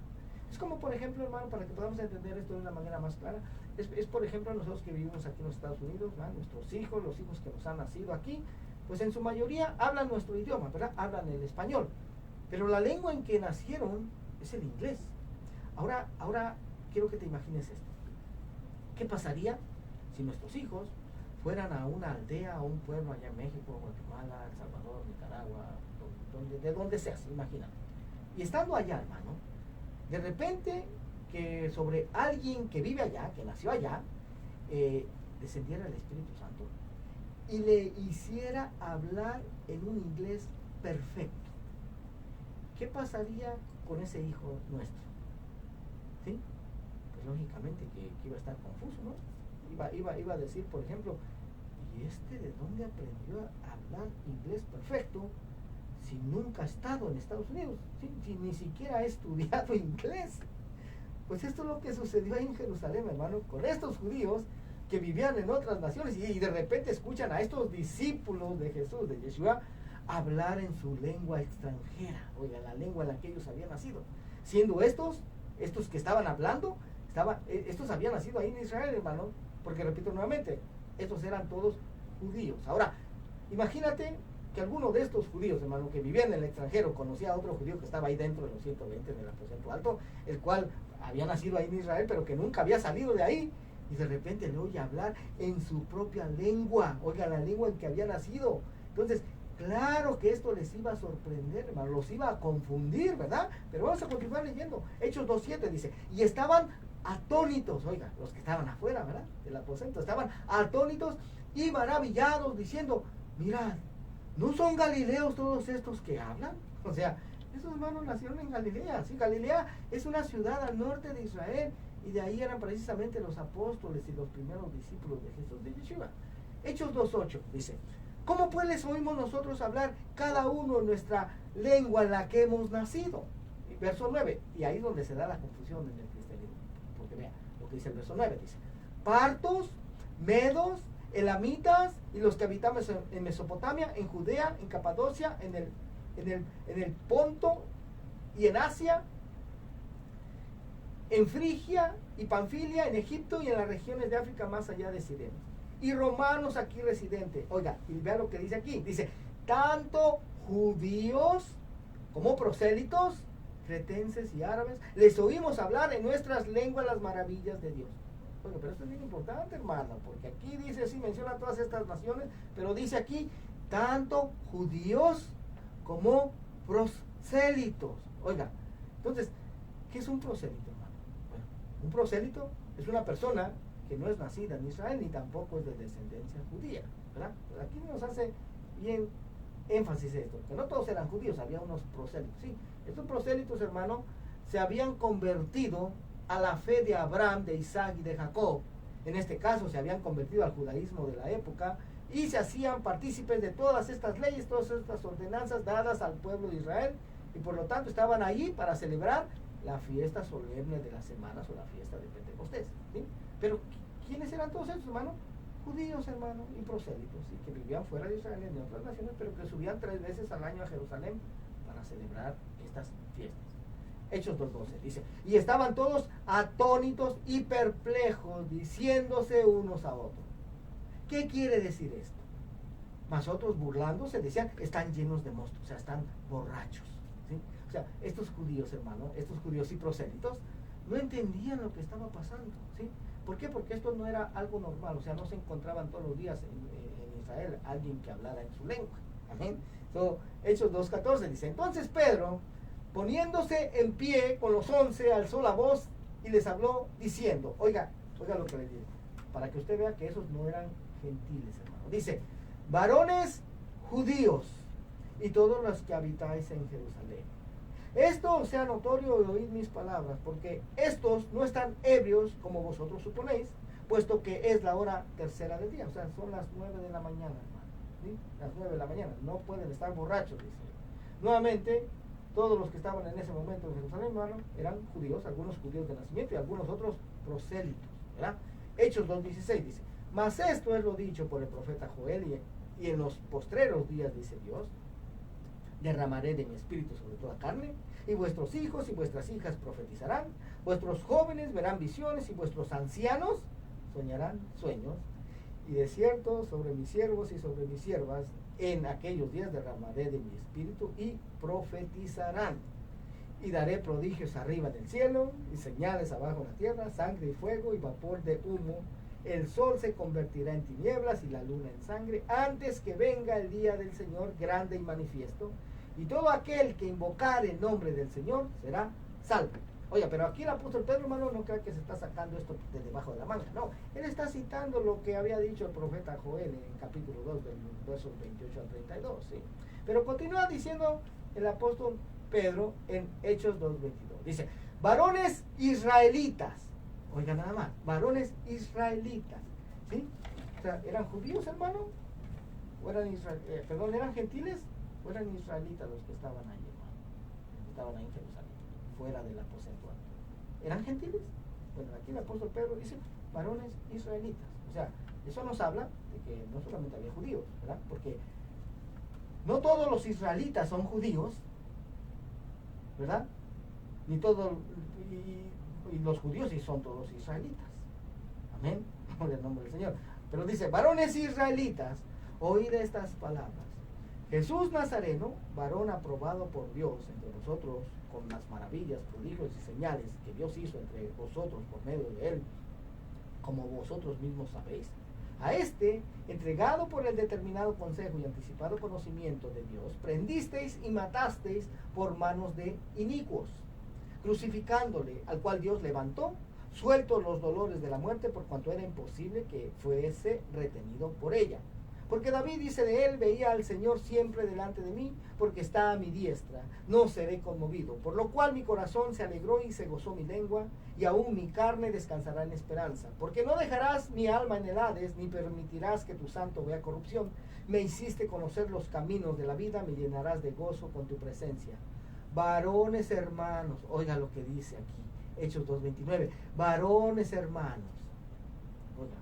Es como, por ejemplo, hermano, para que podamos entender esto de una manera más clara, es por ejemplo, nosotros que vivimos aquí en los Estados Unidos, ¿verdad? Nuestros hijos, los hijos que nos han nacido aquí, pues en su mayoría hablan nuestro idioma, ¿verdad? Hablan el español, pero la lengua en que nacieron es el inglés. Ahora quiero que te imagines esto. ¿Qué pasaría si nuestros hijos fueran a una aldea, a un pueblo allá en México, Guatemala, El Salvador, Nicaragua, de donde sea, imagínate? Y estando allá, hermano, de repente que sobre alguien que vive allá, que nació allá, descendiera el Espíritu Santo y le hiciera hablar en un inglés perfecto. ¿Qué pasaría con ese hijo nuestro? ¿Sí? Pues lógicamente que iba a estar confuso, ¿no? Iba a decir, por ejemplo, ¿y de dónde aprendió a hablar inglés perfecto si nunca ha estado en Estados Unidos? ¿Sí? Si ni siquiera ha estudiado inglés. Pues esto es lo que sucedió ahí en Jerusalén, hermano, con estos judíos que vivían en otras naciones y de repente escuchan a estos discípulos de Jesús, de Yeshua, hablar en su lengua extranjera, oiga, la lengua en la que ellos habían nacido. Siendo estos que estaban hablando, estos habían nacido ahí en Israel, hermano, porque repito nuevamente, estos eran todos judíos. Ahora, imagínate que alguno de estos judíos, hermano, que vivían en el extranjero, conocía a otro judío que estaba ahí dentro de los 120 en el aposento alto, el cual había nacido ahí en Israel, pero que nunca había salido de ahí, y de repente le oye hablar en su propia lengua, oiga, la lengua en que había nacido. Entonces, claro que esto les iba a sorprender, hermano, los iba a confundir, ¿verdad? Pero vamos a continuar leyendo. Hechos 2:7 dice, y estaban atónitos, oiga, los que estaban afuera, ¿verdad? Del aposento, estaban atónitos y maravillados, diciendo, mirad, ¿no son galileos todos estos que hablan? O sea, esos hermanos nacieron en Galilea, ¿sí? Galilea es una ciudad al norte de Israel, y de ahí eran precisamente los apóstoles y los primeros discípulos de Jesús de Yeshua. Hechos 2:8 dice, ¿cómo pues les oímos nosotros hablar cada uno en nuestra lengua en la que hemos nacido? Y verso 9, y ahí es donde se da la confusión en el cristianismo, porque vea lo que dice el verso 9, dice, partos, medos, elamitas y los que habitamos en Mesopotamia, en Judea, en Capadocia, en el Ponto y en Asia, en Frigia y Panfilia, en Egipto y en las regiones de África más allá de Sirene, y romanos aquí residentes. Oiga, y vea lo que dice aquí, dice, tanto judíos como prosélitos, cretenses y árabes, les oímos hablar en nuestras lenguas las maravillas de Dios. Oiga, pero esto es bien importante, hermano, porque aquí dice, sí menciona todas estas naciones, pero dice aquí, tanto judíos como prosélitos. Oiga, entonces, ¿qué es un prosélito, hermano? Bueno, un prosélito es una persona que no es nacida en Israel ni tampoco es de descendencia judía, ¿verdad? Pero aquí nos hace bien énfasis esto, que no todos eran judíos, había unos prosélitos, sí. Estos prosélitos, hermano, se habían convertido a la fe de Abraham, de Isaac y de Jacob. En este caso se habían convertido al judaísmo de la época y se hacían partícipes de todas estas leyes, todas estas ordenanzas dadas al pueblo de Israel, y por lo tanto estaban allí para celebrar la fiesta solemne de las semanas o la fiesta de Pentecostés, ¿sí? Pero ¿quiénes eran todos estos, hermano? Judíos, hermano, y prosélitos, ¿sí? Que vivían fuera de Israel en otras naciones, pero que subían 3 veces al año a Jerusalén para celebrar estas fiestas. Hechos 2:12 dice, y estaban todos atónitos y perplejos, diciéndose unos a otros. ¿Qué quiere decir esto? Mas otros burlándose decían, están llenos de mosto, o sea, están borrachos, ¿sí? O sea, estos judíos, hermano, estos judíos y prosélitos, no entendían lo que estaba pasando, ¿sí? ¿Por qué? Porque esto no era algo normal, o sea, no se encontraban todos los días en Israel alguien que hablara en su lengua. Amén. So, Hechos 2:14 dice, entonces Pedro, poniéndose en pie con los 11, alzó la voz y les habló diciendo, oiga lo que les digo, para que usted vea que esos no eran gentiles, hermano. Dice, varones judíos y todos los que habitáis en Jerusalén. Esto os sea notorio y oíd mis palabras, porque estos no están ebrios como vosotros suponéis, puesto que es la hora tercera del día, o sea, son las 9 de la mañana, hermano, ¿sí? Las 9 de la mañana, no pueden estar borrachos, dice. Nuevamente, todos los que estaban en ese momento en Jerusalén, hermano, eran judíos, algunos judíos de nacimiento y algunos otros prosélitos, ¿verdad? Hechos 2:16 dice, mas esto es lo dicho por el profeta Joel, y en los postreros días, dice Dios, derramaré de mi espíritu sobre toda carne, y vuestros hijos y vuestras hijas profetizarán, vuestros jóvenes verán visiones y vuestros ancianos soñarán sueños, y de cierto sobre mis siervos y sobre mis siervas en aquellos días derramaré de mi espíritu y profetizarán, y daré prodigios arriba en el cielo y señales abajo en la tierra, sangre y fuego y vapor de humo. El sol se convertirá en tinieblas y la luna en sangre antes que venga el día del Señor grande y manifiesto, y todo aquel que invocare el nombre del Señor será salvo. Oye, pero aquí el apóstol Pedro, hermano, no crea que se está sacando esto de debajo de la manga, no, él está citando lo que había dicho el profeta Joel en capítulo 2 del versos 28 al 32, ¿sí? Pero continúa diciendo el apóstol Pedro en Hechos 2:22, dice, varones israelitas, oiga nada más, varones israelitas, ¿sí? O sea, ¿eran judíos, hermano? ¿O eran eran gentiles? ¿O eran israelitas los que estaban ahí, hermano? Estaban ahí en Jerusalén, fuera del aposento alto. ¿Eran gentiles? Bueno, aquí el apóstol Pedro dice, varones israelitas. O sea, eso nos habla de que no solamente había judíos, ¿verdad? Porque no todos los israelitas son judíos, ¿verdad? Ni todos, y los judíos sí son todos israelitas. Amén. Por el nombre del Señor. Pero dice, varones israelitas, oíd estas palabras. Jesús Nazareno, varón aprobado por Dios entre vosotros, con las maravillas, prodigios y señales que Dios hizo entre vosotros por medio de él, como vosotros mismos sabéis. A este, entregado por el determinado consejo y anticipado conocimiento de Dios, prendisteis y matasteis por manos de inicuos, crucificándole, al cual Dios levantó, suelto los dolores de la muerte, por cuanto era imposible que fuese retenido por ella. Porque David dice de él, veía al Señor siempre delante de mí, porque está a mi diestra, no seré conmovido. Por lo cual mi corazón se alegró y se gozó mi lengua, y aún mi carne descansará en esperanza. Porque no dejarás mi alma en el Hades, ni permitirás que tu santo vea corrupción. Me hiciste conocer los caminos de la vida, me llenarás de gozo con tu presencia. Varones hermanos, oiga lo que dice aquí, Hechos 2:29, varones hermanos, oiga.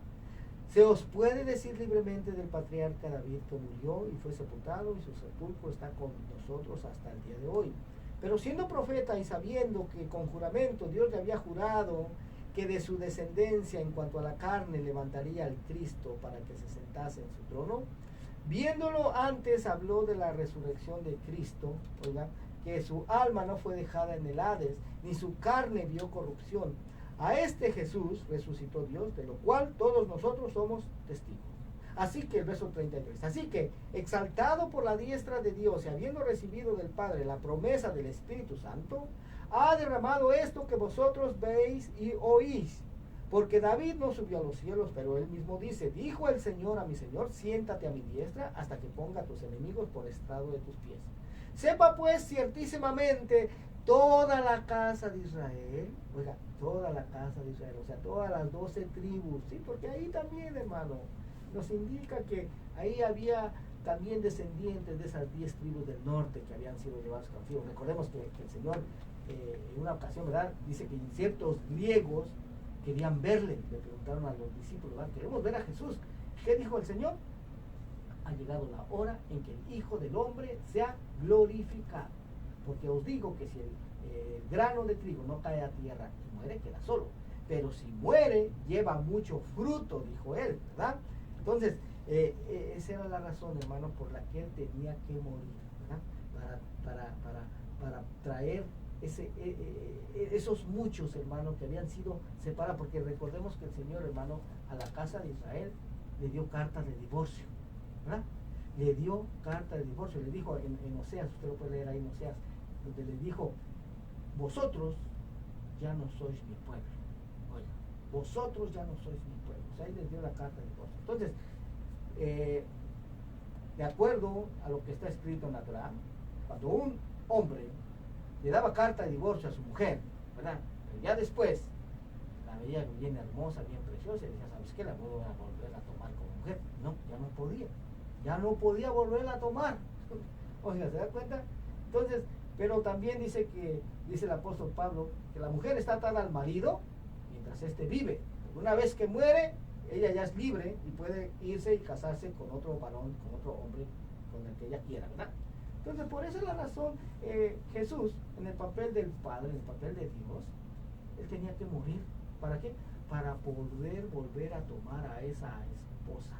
Se os puede decir libremente del patriarca David, que murió y fue sepultado, y su sepulcro está con nosotros hasta el día de hoy. Pero siendo profeta y sabiendo que con juramento Dios le había jurado que de su descendencia en cuanto a la carne levantaría al Cristo para que se sentase en su trono, viéndolo antes habló de la resurrección de Cristo, oiga, que su alma no fue dejada en el Hades, ni su carne vio corrupción. A este Jesús resucitó Dios, de lo cual todos nosotros somos testigos. Así que el verso 33, así que exaltado por la diestra de Dios y habiendo recibido del Padre la promesa del Espíritu Santo, ha derramado esto que vosotros veis y oís. Porque David no subió a los cielos, pero él mismo dice, dijo el Señor a mi Señor, siéntate a mi diestra hasta que ponga a tus enemigos por estrado de tus pies. Sepa pues ciertísimamente toda la casa de Israel, oiga, toda la casa de Israel, o sea, todas las 12 tribus, sí, porque ahí también, hermano, nos indica que ahí había también descendientes de esas 10 tribus del norte que habían sido llevados cautivos. Recordemos que el Señor, en una ocasión, ¿verdad?, dice que ciertos griegos querían verle, le preguntaron a los discípulos, ¿verdad?, queremos ver a Jesús. ¿Qué dijo el Señor? Ha llegado la hora en que el Hijo del Hombre sea glorificado. Porque os digo que si el grano de trigo no cae a tierra y muere, queda solo. Pero si muere, lleva mucho fruto, dijo él, ¿verdad? Entonces, esa era la razón, hermano, por la que él tenía que morir, ¿verdad? Para traer esos muchos, hermanos, que habían sido separados, porque recordemos que el Señor, hermano, a la casa de Israel le dio cartas de divorcio, ¿verdad? Le dio carta de divorcio, le dijo en Oseas, usted lo puede leer ahí en Oseas, donde le dijo, vosotros ya no sois mi pueblo. Oiga, vosotros ya no sois mi pueblo. O sea, ahí les dio la carta de divorcio. Entonces, de acuerdo a lo que está escrito en la Torá, cuando un hombre le daba carta de divorcio a su mujer, ¿verdad? Pero ya después la veía bien hermosa, bien preciosa, y decía, ¿sabes qué? La voy a volver a tomar como mujer. No, ya no podía. Ya no podía volverla a tomar. Oiga, ¿se da cuenta? Entonces, pero también dice el apóstol Pablo, que la mujer está atada al marido mientras éste vive. Una vez que muere, ella ya es libre y puede irse y casarse con otro varón, con otro hombre, con el que ella quiera, ¿verdad? Entonces, por esa es la razón, Jesús, en el papel del Padre, en el papel de Dios, él tenía que morir. ¿Para qué? Para poder volver a tomar a esa esposa,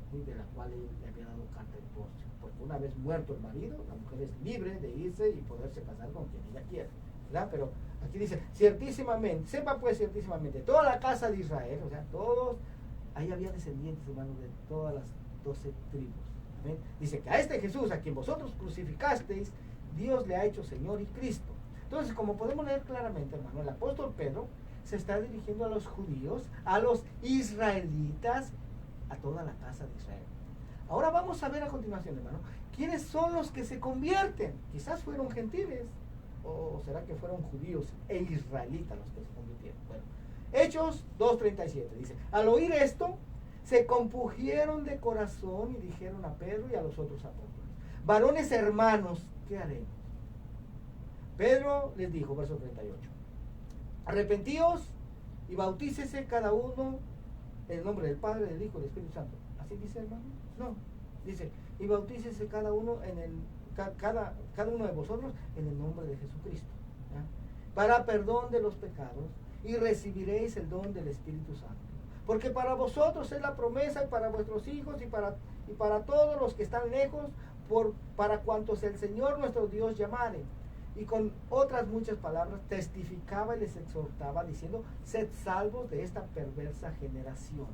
¿sí? De la cual él le había dado carta de divorcio. Porque una vez muerto el marido, la mujer es libre de irse y poderse casar con quien ella quiera, ¿verdad? Pero aquí dice, ciertísimamente, sepa pues ciertísimamente, toda la casa de Israel, o sea, todos, ahí había descendientes, hermanos, de todas las 12 tribus. ¿Ven? Dice que a este Jesús, a quien vosotros crucificasteis, Dios le ha hecho Señor y Cristo. Entonces, como podemos leer claramente, hermano, el apóstol Pedro se está dirigiendo a los judíos, a los israelitas, a toda la casa de Israel. Ahora vamos a ver a continuación, hermano, quiénes son los que se convierten. Quizás fueron gentiles, o será que fueron judíos e israelitas los que se convirtieron. Bueno, Hechos 2:37 dice, al oír esto, se compungieron de corazón y dijeron a Pedro y a los otros apóstoles, varones hermanos, ¿qué haremos? Pedro les dijo, verso 38, arrepentíos y bautícese cada uno en el nombre del Padre, del Hijo y del Espíritu Santo. ¿Así dice, hermano? No, dice, y bautícese cada uno cada uno de vosotros en el nombre de Jesucristo, ¿ya? Para perdón de los pecados, y recibiréis el don del Espíritu Santo. Porque para vosotros es la promesa, y para vuestros hijos, y para todos los que están lejos, para cuantos el Señor nuestro Dios llamare. Y con otras muchas palabras testificaba y les exhortaba, diciendo, sed salvos de esta perversa generación.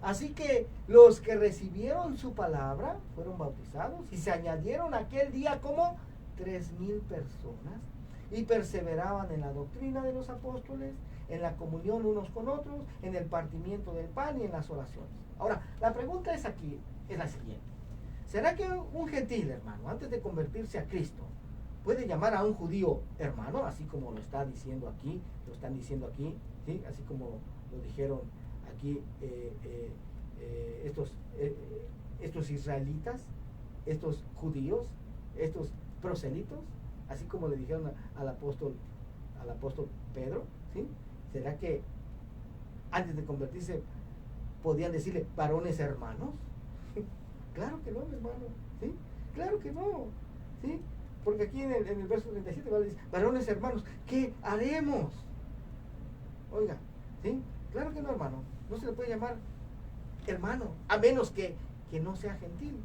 Así que los que recibieron su palabra fueron bautizados, y se añadieron aquel día como 3,000 personas, y perseveraban en la doctrina de los apóstoles, en la comunión unos con otros, en el partimiento del pan y en las oraciones. Ahora, la pregunta es aquí, es la siguiente. ¿Será que un gentil, hermano, antes de convertirse a Cristo, puede llamar a un judío hermano, así como lo están diciendo aquí, ¿sí? Así como lo dijeron aquí estos israelitas, estos judíos, estos proselitos, así como le dijeron al apóstol Pedro, ¿sí? ¿Será que antes de convertirse podían decirle varones hermanos? Claro que no, mi hermano, ¿sí? Claro que no, ¿sí? Porque aquí en el verso 37 va a decir, varones hermanos, ¿qué haremos? Oiga, ¿sí? Claro que no, hermano, no se le puede llamar hermano, a menos que no sea gentil,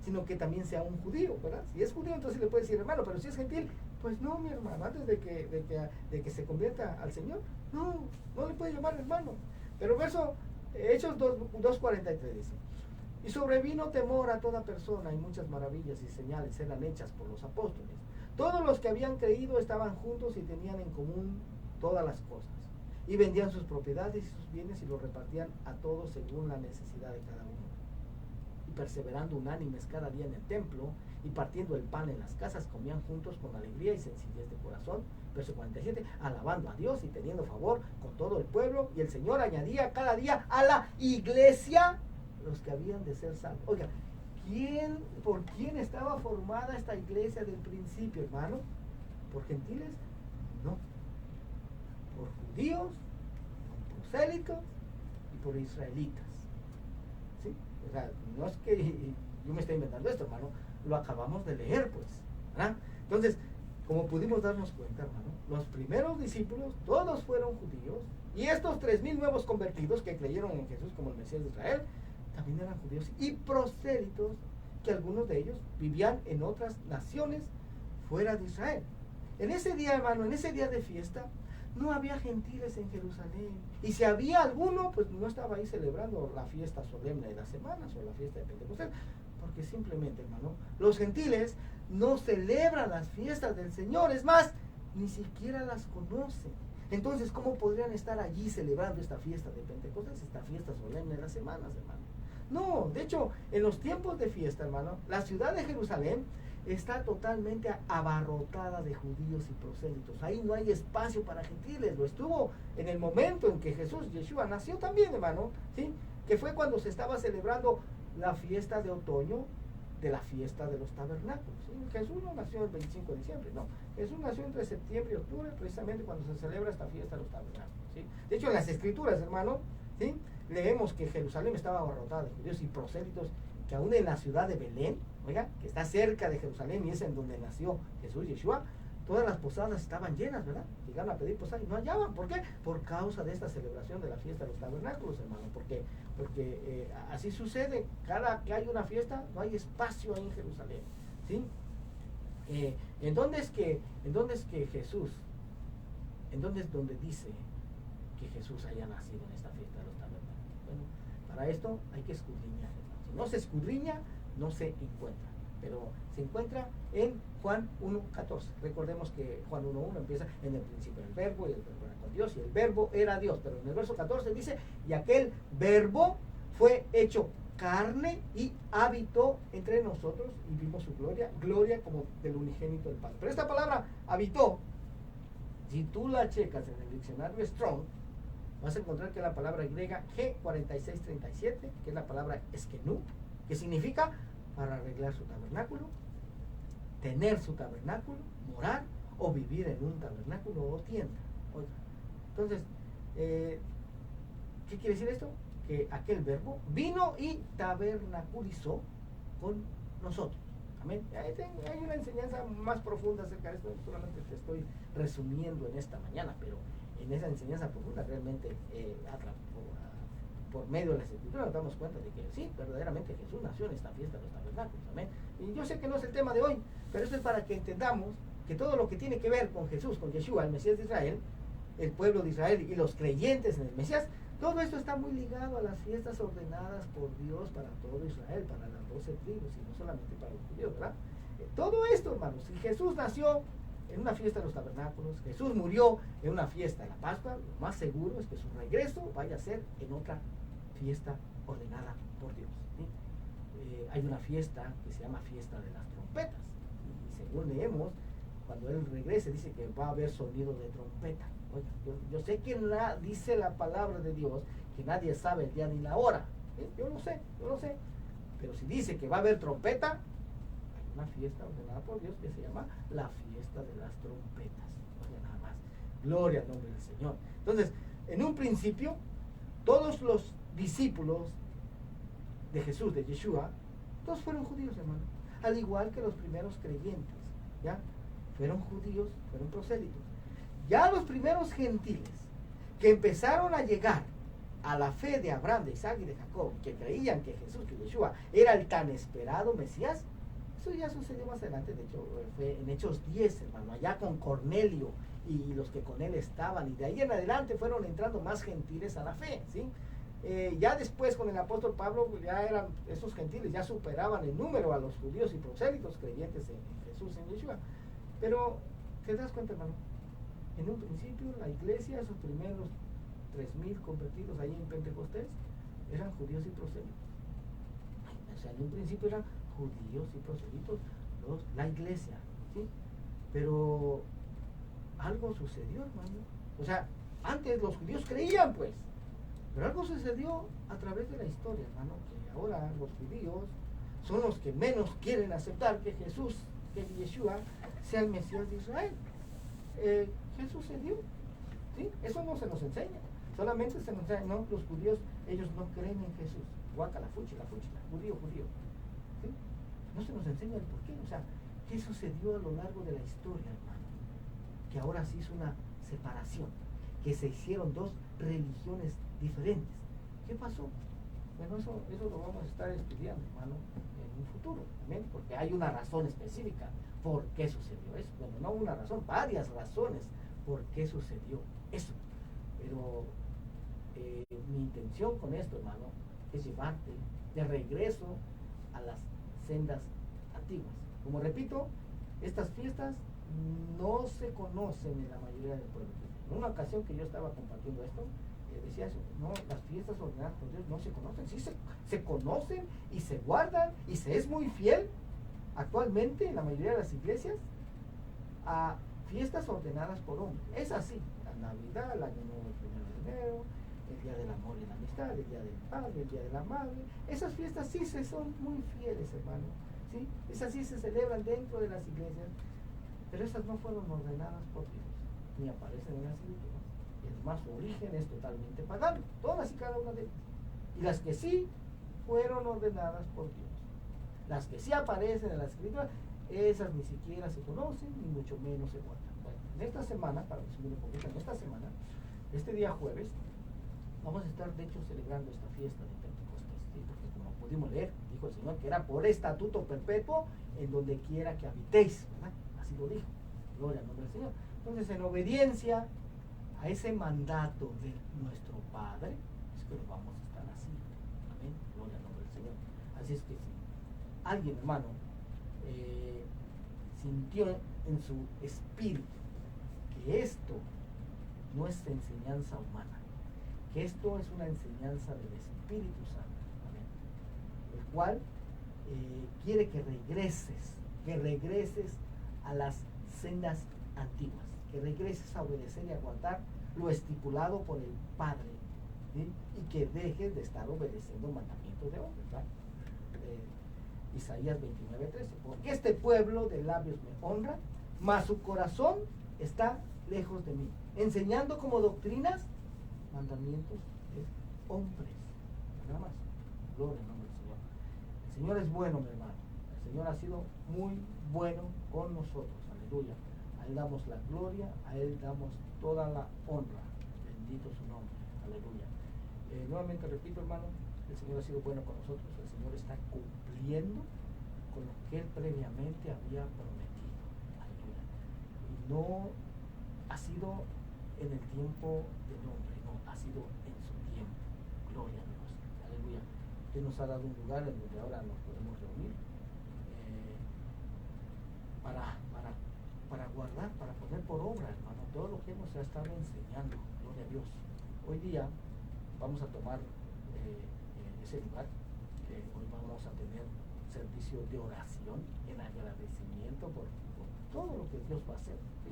sino que también sea un judío, ¿verdad? Si es judío, entonces le puede decir hermano, pero si es gentil, pues no, mi hermano, antes de que se convierta al Señor, no le puede llamar hermano. Pero Hechos 2:43 dice, y sobrevino temor a toda persona, y muchas maravillas y señales eran hechas por los apóstoles. Todos los que habían creído estaban juntos y tenían en común todas las cosas, y vendían sus propiedades y sus bienes y los repartían a todos según la necesidad de cada uno. Y perseverando unánimes cada día en el templo y partiendo el pan en las casas, comían juntos con alegría y sencillez de corazón. Verso 47, alabando a Dios y teniendo favor con todo el pueblo, y el Señor añadía cada día a la iglesia los que habían de ser salvos. Oiga, ¿por quién estaba formada esta iglesia del principio, hermano? ¿Por gentiles? No. Por judíos, por prosélitos y por israelitas. ¿Sí? O sea, no es que yo me esté inventando esto, hermano, lo acabamos de leer, pues, ¿verdad? Entonces, como pudimos darnos cuenta, hermano, los primeros discípulos, todos fueron judíos, y estos 3,000 nuevos convertidos que creyeron en Jesús como el Mesías de Israel, también eran judíos y prosélitos, que algunos de ellos vivían en otras naciones fuera de Israel. en ese día, hermano, en ese día de fiesta, no había gentiles en Jerusalén. Y si había alguno, pues no estaba ahí celebrando la fiesta solemne de las semanas o la fiesta de Pentecostés. Porque simplemente, hermano, los gentiles no celebran las fiestas del Señor. Es más, ni siquiera las conocen. Entonces, ¿cómo podrían estar allí celebrando esta fiesta de Pentecostés, esta fiesta solemne de las semanas, hermano? No, de hecho, en los tiempos de fiesta, hermano, la ciudad de Jerusalén está totalmente abarrotada de judíos y prosélitos. Ahí no hay espacio para gentiles. Lo estuvo en el momento en que Jesús, Yeshua, nació también, hermano, ¿sí? Que fue cuando se estaba celebrando la fiesta de otoño de la fiesta de los tabernáculos, ¿sí? Jesús no nació el 25 de diciembre, no. Jesús nació entre septiembre y octubre, precisamente cuando se celebra esta fiesta de los tabernáculos, ¿sí? De hecho, en las escrituras, hermano, ¿sí?, leemos que Jerusalén estaba abarrotada de judíos y prosélitos, que aún en la ciudad de Belén, oiga, que está cerca de Jerusalén y es en donde nació Jesús, Yeshua, todas las posadas estaban llenas, ¿verdad? Llegaron a pedir posada y no hallaban. ¿Por qué? Por causa de esta celebración de la fiesta de los tabernáculos, hermano. Porque así sucede. Cada que hay una fiesta, no hay espacio ahí en Jerusalén, ¿sí? ¿En dónde es que Jesús, en dónde es donde dice que Jesús haya nacido en esta fiesta de los tabernáculos? Bueno, para esto hay que escudriñar, hermano. Si no se escudriña, no se encuentra. Pero se encuentra en Juan 1:14. Recordemos que Juan 1:1 empieza: en el principio el verbo, y el verbo era con Dios, y el verbo era Dios. Pero en el verso 14 dice: y aquel verbo fue hecho carne y habitó entre nosotros, y vimos su gloria, gloria como del unigénito del Padre. Pero esta palabra habitó, si tú la checas en el diccionario Strong, vas a encontrar que la palabra griega G4637, que es la palabra eskenú, que significa para arreglar su tabernáculo, tener su tabernáculo, morar o vivir en un tabernáculo o tienda. Oiga. Entonces, ¿qué quiere decir esto? Que aquel verbo vino y tabernaculizó con nosotros. Amén. Hay una enseñanza más profunda acerca de esto, solamente te estoy resumiendo en esta mañana, pero en esa enseñanza profunda realmente por medio de las escrituras nos damos cuenta de que sí, verdaderamente Jesús nació en esta fiesta de los tabernáculos. Amén. Y yo sé que no es el tema de hoy, pero esto es para que entendamos que todo lo que tiene que ver con Jesús, con Yeshua, el Mesías de Israel, el pueblo de Israel y los creyentes en el Mesías, todo esto está muy ligado a las fiestas ordenadas por Dios para todo Israel, para las 12 tribus y no solamente para los judíos, ¿verdad? Todo esto, hermanos, si Jesús nació en una fiesta de los tabernáculos, Jesús murió en una fiesta de la Pascua, lo más seguro es que su regreso vaya a ser en otra fiesta ordenada por Dios, ¿sí? Hay una fiesta que se llama fiesta de las trompetas, y según leemos, cuando Él regrese dice que va a haber sonido de trompeta. Oiga, yo sé que dice la palabra de Dios que nadie sabe el día ni la hora, ¿sí? Yo lo sé, pero si dice que va a haber trompeta, hay una fiesta ordenada por Dios que se llama la fiesta de las trompetas. Oiga, nada más, gloria al nombre del Señor. Entonces, en un principio, todos los discípulos de Jesús, de Yeshua, todos fueron judíos, hermano, al igual que los primeros creyentes, ¿ya? Fueron judíos, fueron prosélitos. Ya los primeros gentiles que empezaron a llegar a la fe de Abraham, de Isaac y de Jacob, que creían que Jesús, que Yeshua, era el tan esperado Mesías, eso ya sucedió más adelante. De hecho, fue en Hechos 10, hermano, allá con Cornelio y los que con él estaban, y de ahí en adelante fueron entrando más gentiles a la fe, ¿sí? Ya después con el apóstol Pablo, ya eran esos gentiles, ya superaban en número a los judíos y prosélitos creyentes en Jesús, en Yeshua. Pero, ¿te das cuenta, hermano? En un principio, la iglesia, sus primeros 3,000 convertidos ahí en Pentecostés, eran judíos y prosélitos. O sea, en un principio eran judíos y prosélitos, la iglesia, ¿sí? Pero algo sucedió, hermano. O sea, antes los judíos creían, pues, pero algo sucedió a través de la historia, hermano, que ahora los judíos son los que menos quieren aceptar que Jesús, que Yeshua, sea el Mesías de Israel. ¿Qué sucedió? ¿Sí? Eso no se nos enseña. Solamente se nos enseña, no, los judíos, ellos no creen en Jesús. Guácala, fúchila, judío. ¿Sí? No se nos enseña el porqué. O sea, ¿qué sucedió a lo largo de la historia, hermano? Que ahora se hizo una separación, que se hicieron dos religiones diferentes. ¿Qué pasó? Bueno, eso lo vamos a estar estudiando, hermano, en un futuro, ¿también? Porque hay una razón específica por qué sucedió eso. Bueno, no una razón, varias razones por qué sucedió eso. Pero mi intención con esto, hermano, es llevarte de regreso a las sendas antiguas. Como repito, estas fiestas no se conocen en la mayoría del pueblo. En una ocasión que yo estaba compartiendo esto, decía eso, no, las fiestas ordenadas por Dios no se conocen, sí se conocen y se guardan y se es muy fiel actualmente en la mayoría de las iglesias a fiestas ordenadas por hombres. Es así, la Navidad, el Año Nuevo, el 1 de enero, el Día del Amor y la Amistad, el Día del Padre, el Día de la Madre. Esas fiestas sí se son muy fieles, hermano. ¿Sí? Esas sí se celebran dentro de las iglesias, pero esas no fueron ordenadas por Dios, ni aparecen en las escrituras. Es más, su origen es totalmente pagano, todas y cada una de ellas. Y las que sí fueron ordenadas por Dios, las que sí aparecen en las escrituras, esas ni siquiera se conocen, ni mucho menos se guardan. Bueno, en esta semana, para resumir un poquito, en esta semana, este día jueves, vamos a estar de hecho celebrando esta fiesta de Pentecostés, ¿sí? Porque como pudimos leer, dijo el Señor que era por estatuto perpetuo en donde quiera que habitéis, ¿verdad? Así lo dijo, gloria al nombre del Señor. Entonces, en obediencia a ese mandato de nuestro Padre, es que lo vamos a estar así, amén, gloria al nombre del Señor. Así es que si alguien, hermano, sintió en su espíritu que esto no es enseñanza humana, que esto es una enseñanza del Espíritu Santo, ¿amén? El cual quiere que regreses a las sendas antiguas, que regreses a obedecer y a guardar lo estipulado por el Padre, ¿sí? Y que dejes de estar obedeciendo mandamientos de hombres, ¿verdad? Isaías 29:13, porque este pueblo de labios me honra, mas su corazón está lejos de mí, enseñando como doctrinas mandamientos de hombres, nada más. Gloria al nombre del Señor. El Señor es bueno, mi hermano. El Señor ha sido muy bueno con nosotros, aleluya. A Él damos la gloria, a Él damos toda la honra. Bendito su nombre, aleluya. Nuevamente repito, hermano, el Señor ha sido bueno con nosotros. El Señor está cumpliendo con lo que Él previamente había prometido, aleluya. Y no ha sido en el tiempo del hombre, no, ha sido en su tiempo. Gloria a Dios, aleluya. Él nos ha dado un lugar en donde ahora nos podemos reunir para guardar, para poner por obra, hermano, todo lo que hemos estado enseñando. Gloria a Dios. Hoy día vamos a tomar ese lugar. Hoy vamos a tener servicio de oración en agradecimiento por todo lo que Dios va a hacer, ¿sí?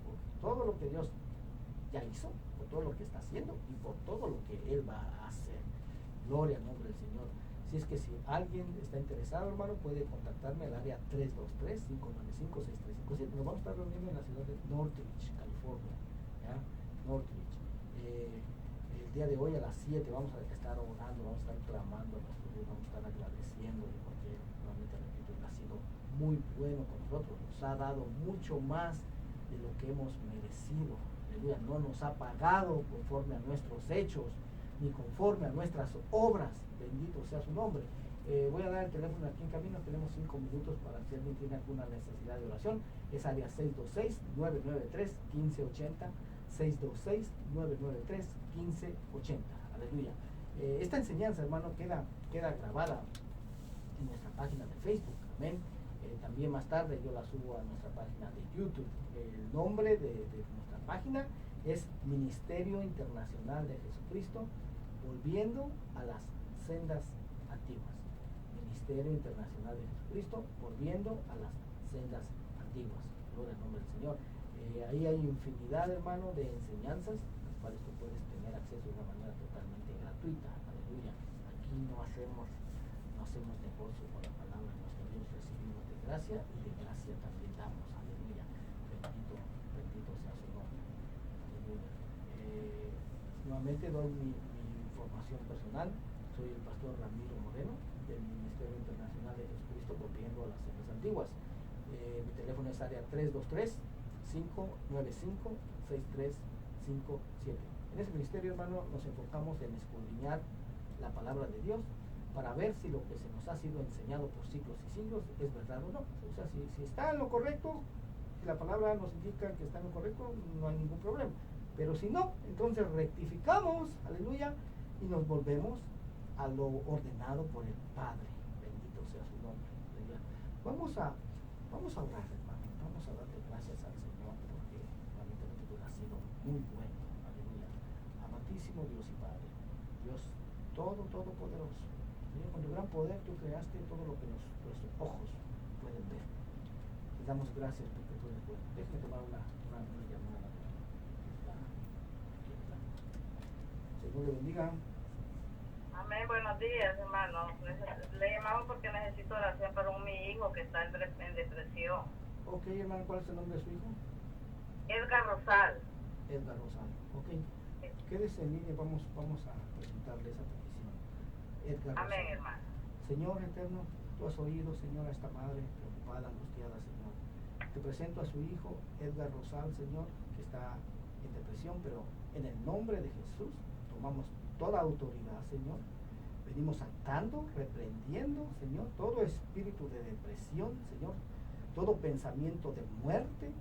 Por todo lo que Dios ya hizo, por todo lo que está haciendo y por todo lo que Él va a hacer. Gloria al nombre del Señor. Si es que si alguien está interesado, hermano, puede contactarme al área 323-595-6357. Nos vamos a estar reuniendo en la ciudad de Northridge, California, ¿ya? Northridge. El día de hoy a las 7 vamos a estar orando, vamos a estar clamando a nuestro Dios, vamos a estar agradeciéndole porque realmente, repito, Él ha sido muy bueno con nosotros, nos ha dado mucho más de lo que hemos merecido. Aleluya, no nos ha pagado conforme a nuestros hechos, ni conforme a nuestras obras. Bendito sea su nombre. Voy a dar el teléfono aquí en camino. Tenemos 5 minutos para si alguien tiene alguna necesidad de oración. Es área 626-993-1580. 626-993-1580. Aleluya. Esta enseñanza, hermano, queda grabada en nuestra página de Facebook. Amén. También más tarde yo la subo a nuestra página de YouTube. El nombre de nuestra página es Ministerio Internacional de Jesucristo, volviendo a las sendas antiguas. Ministerio Internacional de Jesucristo, volviendo a las sendas antiguas. Gloria al nombre del Señor. Ahí hay infinidad, hermano, de enseñanzas, las cuales tú puedes tener acceso de una manera totalmente gratuita. Aleluya. Aquí no hacemos negocio con la palabra de nuestro Dios, recibimos de gracia y de gracia también damos. Aleluya. Bendito sea su nombre. Aleluya. Nuevamente doy mi información personal. Soy el pastor Ramiro Moreno del Ministerio Internacional de Jesucristo, volviendo a las sendas antiguas. Mi teléfono es área 323-595-6357. En ese ministerio, hermano, nos enfocamos en escudriñar la palabra de Dios para ver si lo que se nos ha sido enseñado por siglos y siglos es verdad o no. O sea, si está en lo correcto, si la palabra nos indica que está en lo correcto, no hay ningún problema. Pero si no, entonces rectificamos, aleluya, y nos volvemos a lo ordenado por el Padre. Bendito sea su nombre. Aleluya. Vamos a orar, hermano. Vamos a darle gracias al Señor porque realmente tú has sido muy bueno. Aleluya. Amantísimo Dios y Padre. Dios todopoderoso. Señor, con tu gran poder tú creaste todo lo que nuestros ojos pueden ver. Te damos gracias porque tú eres bueno. Déjame tomar una llamada. Señor le bendiga.
Amén, buenos días, hermano. Le llamamos porque necesito oración para mi hijo que está en depresión.
Ok, hermano, ¿cuál es el nombre de su hijo?
Edgar Rosal.
Edgar Rosal. Ok. Quédese en línea, vamos a presentarle esa petición. Edgar Rosal.
Amén, hermano.
Señor eterno, tú has oído, Señor, a esta madre preocupada, angustiada, Señor. Te presento a su hijo, Edgar Rosal, Señor, que está en depresión, pero en el nombre de Jesús tomamos toda autoridad, Señor. Venimos atando, reprendiendo, Señor, todo espíritu de depresión, Señor, todo pensamiento de muerte,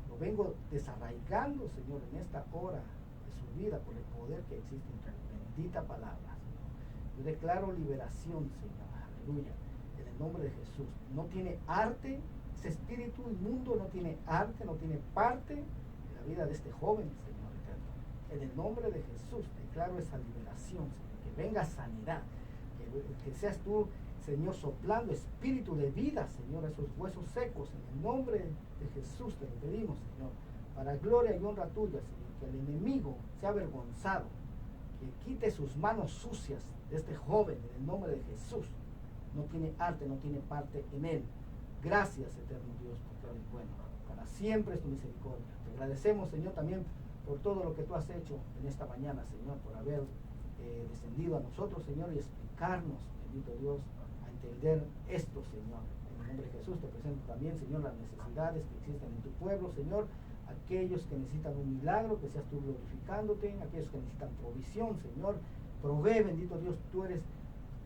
lo vengo desarraigando, Señor, en esta hora de su vida por el poder que existe en tu bendita palabra, Señor. Yo declaro liberación, Señor, aleluya, en el nombre de Jesús. No tiene arte, ese espíritu inmundo no tiene arte, no tiene parte en la vida de este joven, Señor eterno. En el nombre de Jesús declaro esa liberación, Señor, que venga sanidad, que seas tú, Señor, soplando espíritu de vida, Señor, a esos huesos secos. En el nombre de Jesús te lo pedimos, Señor, para gloria y honra tuya, Señor, que el enemigo sea avergonzado, que quite sus manos sucias de este joven, en el nombre de Jesús. No tiene arte, no tiene parte en él. Gracias, eterno Dios, porque eres bueno. Para siempre es tu misericordia. Te agradecemos, Señor, también por todo lo que tú has hecho en esta mañana, Señor, por haber descendido a nosotros, Señor, y explicarnos, bendito Dios, a entender esto, Señor. En el nombre de Jesús te presento también, Señor, las necesidades que existen en tu pueblo, Señor, aquellos que necesitan un milagro, que seas tú glorificándote, aquellos que necesitan provisión, Señor, provee, bendito Dios, tú eres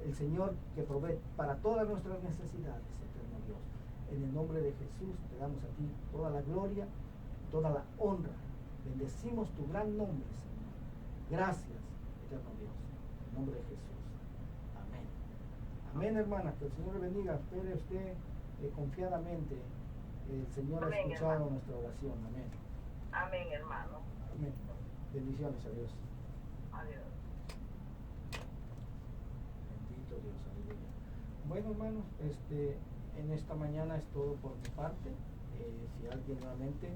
el Señor que provee para todas nuestras necesidades, eterno Dios. En el nombre de Jesús te damos a ti toda la gloria, toda la honra. Bendecimos tu gran nombre, Señor. Gracias, eterno Dios. En el nombre de Jesús. Amén. Amén, hermana. Que el Señor le bendiga. Espere usted confiadamente. El Señor
Amén,
ha escuchado
hermano.
nuestra oración. Amén.
Amén, hermano.
Amén. Bendiciones a Dios.
Adiós.
Bendito Dios, aleluya. Bueno, hermanos, en esta mañana es todo por mi parte. Si alguien nuevamente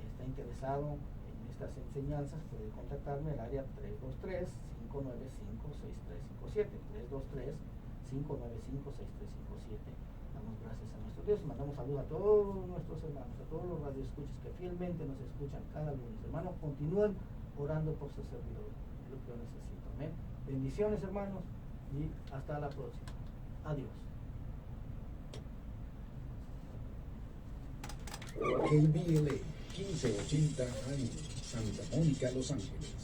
está interesado en estas enseñanzas, puede contactarme al área 323-595-6357. 323-595-6357. Damos gracias a nuestro Dios y mandamos saludos a todos nuestros hermanos, a todos los radioescuchas que fielmente nos escuchan cada lunes. Hermanos, continúen orando por su servidor, es lo que yo necesito. Amén. Bendiciones, hermanos, y hasta la próxima. Adiós.
KBLA 1580 AM, Santa Mónica, Los Ángeles.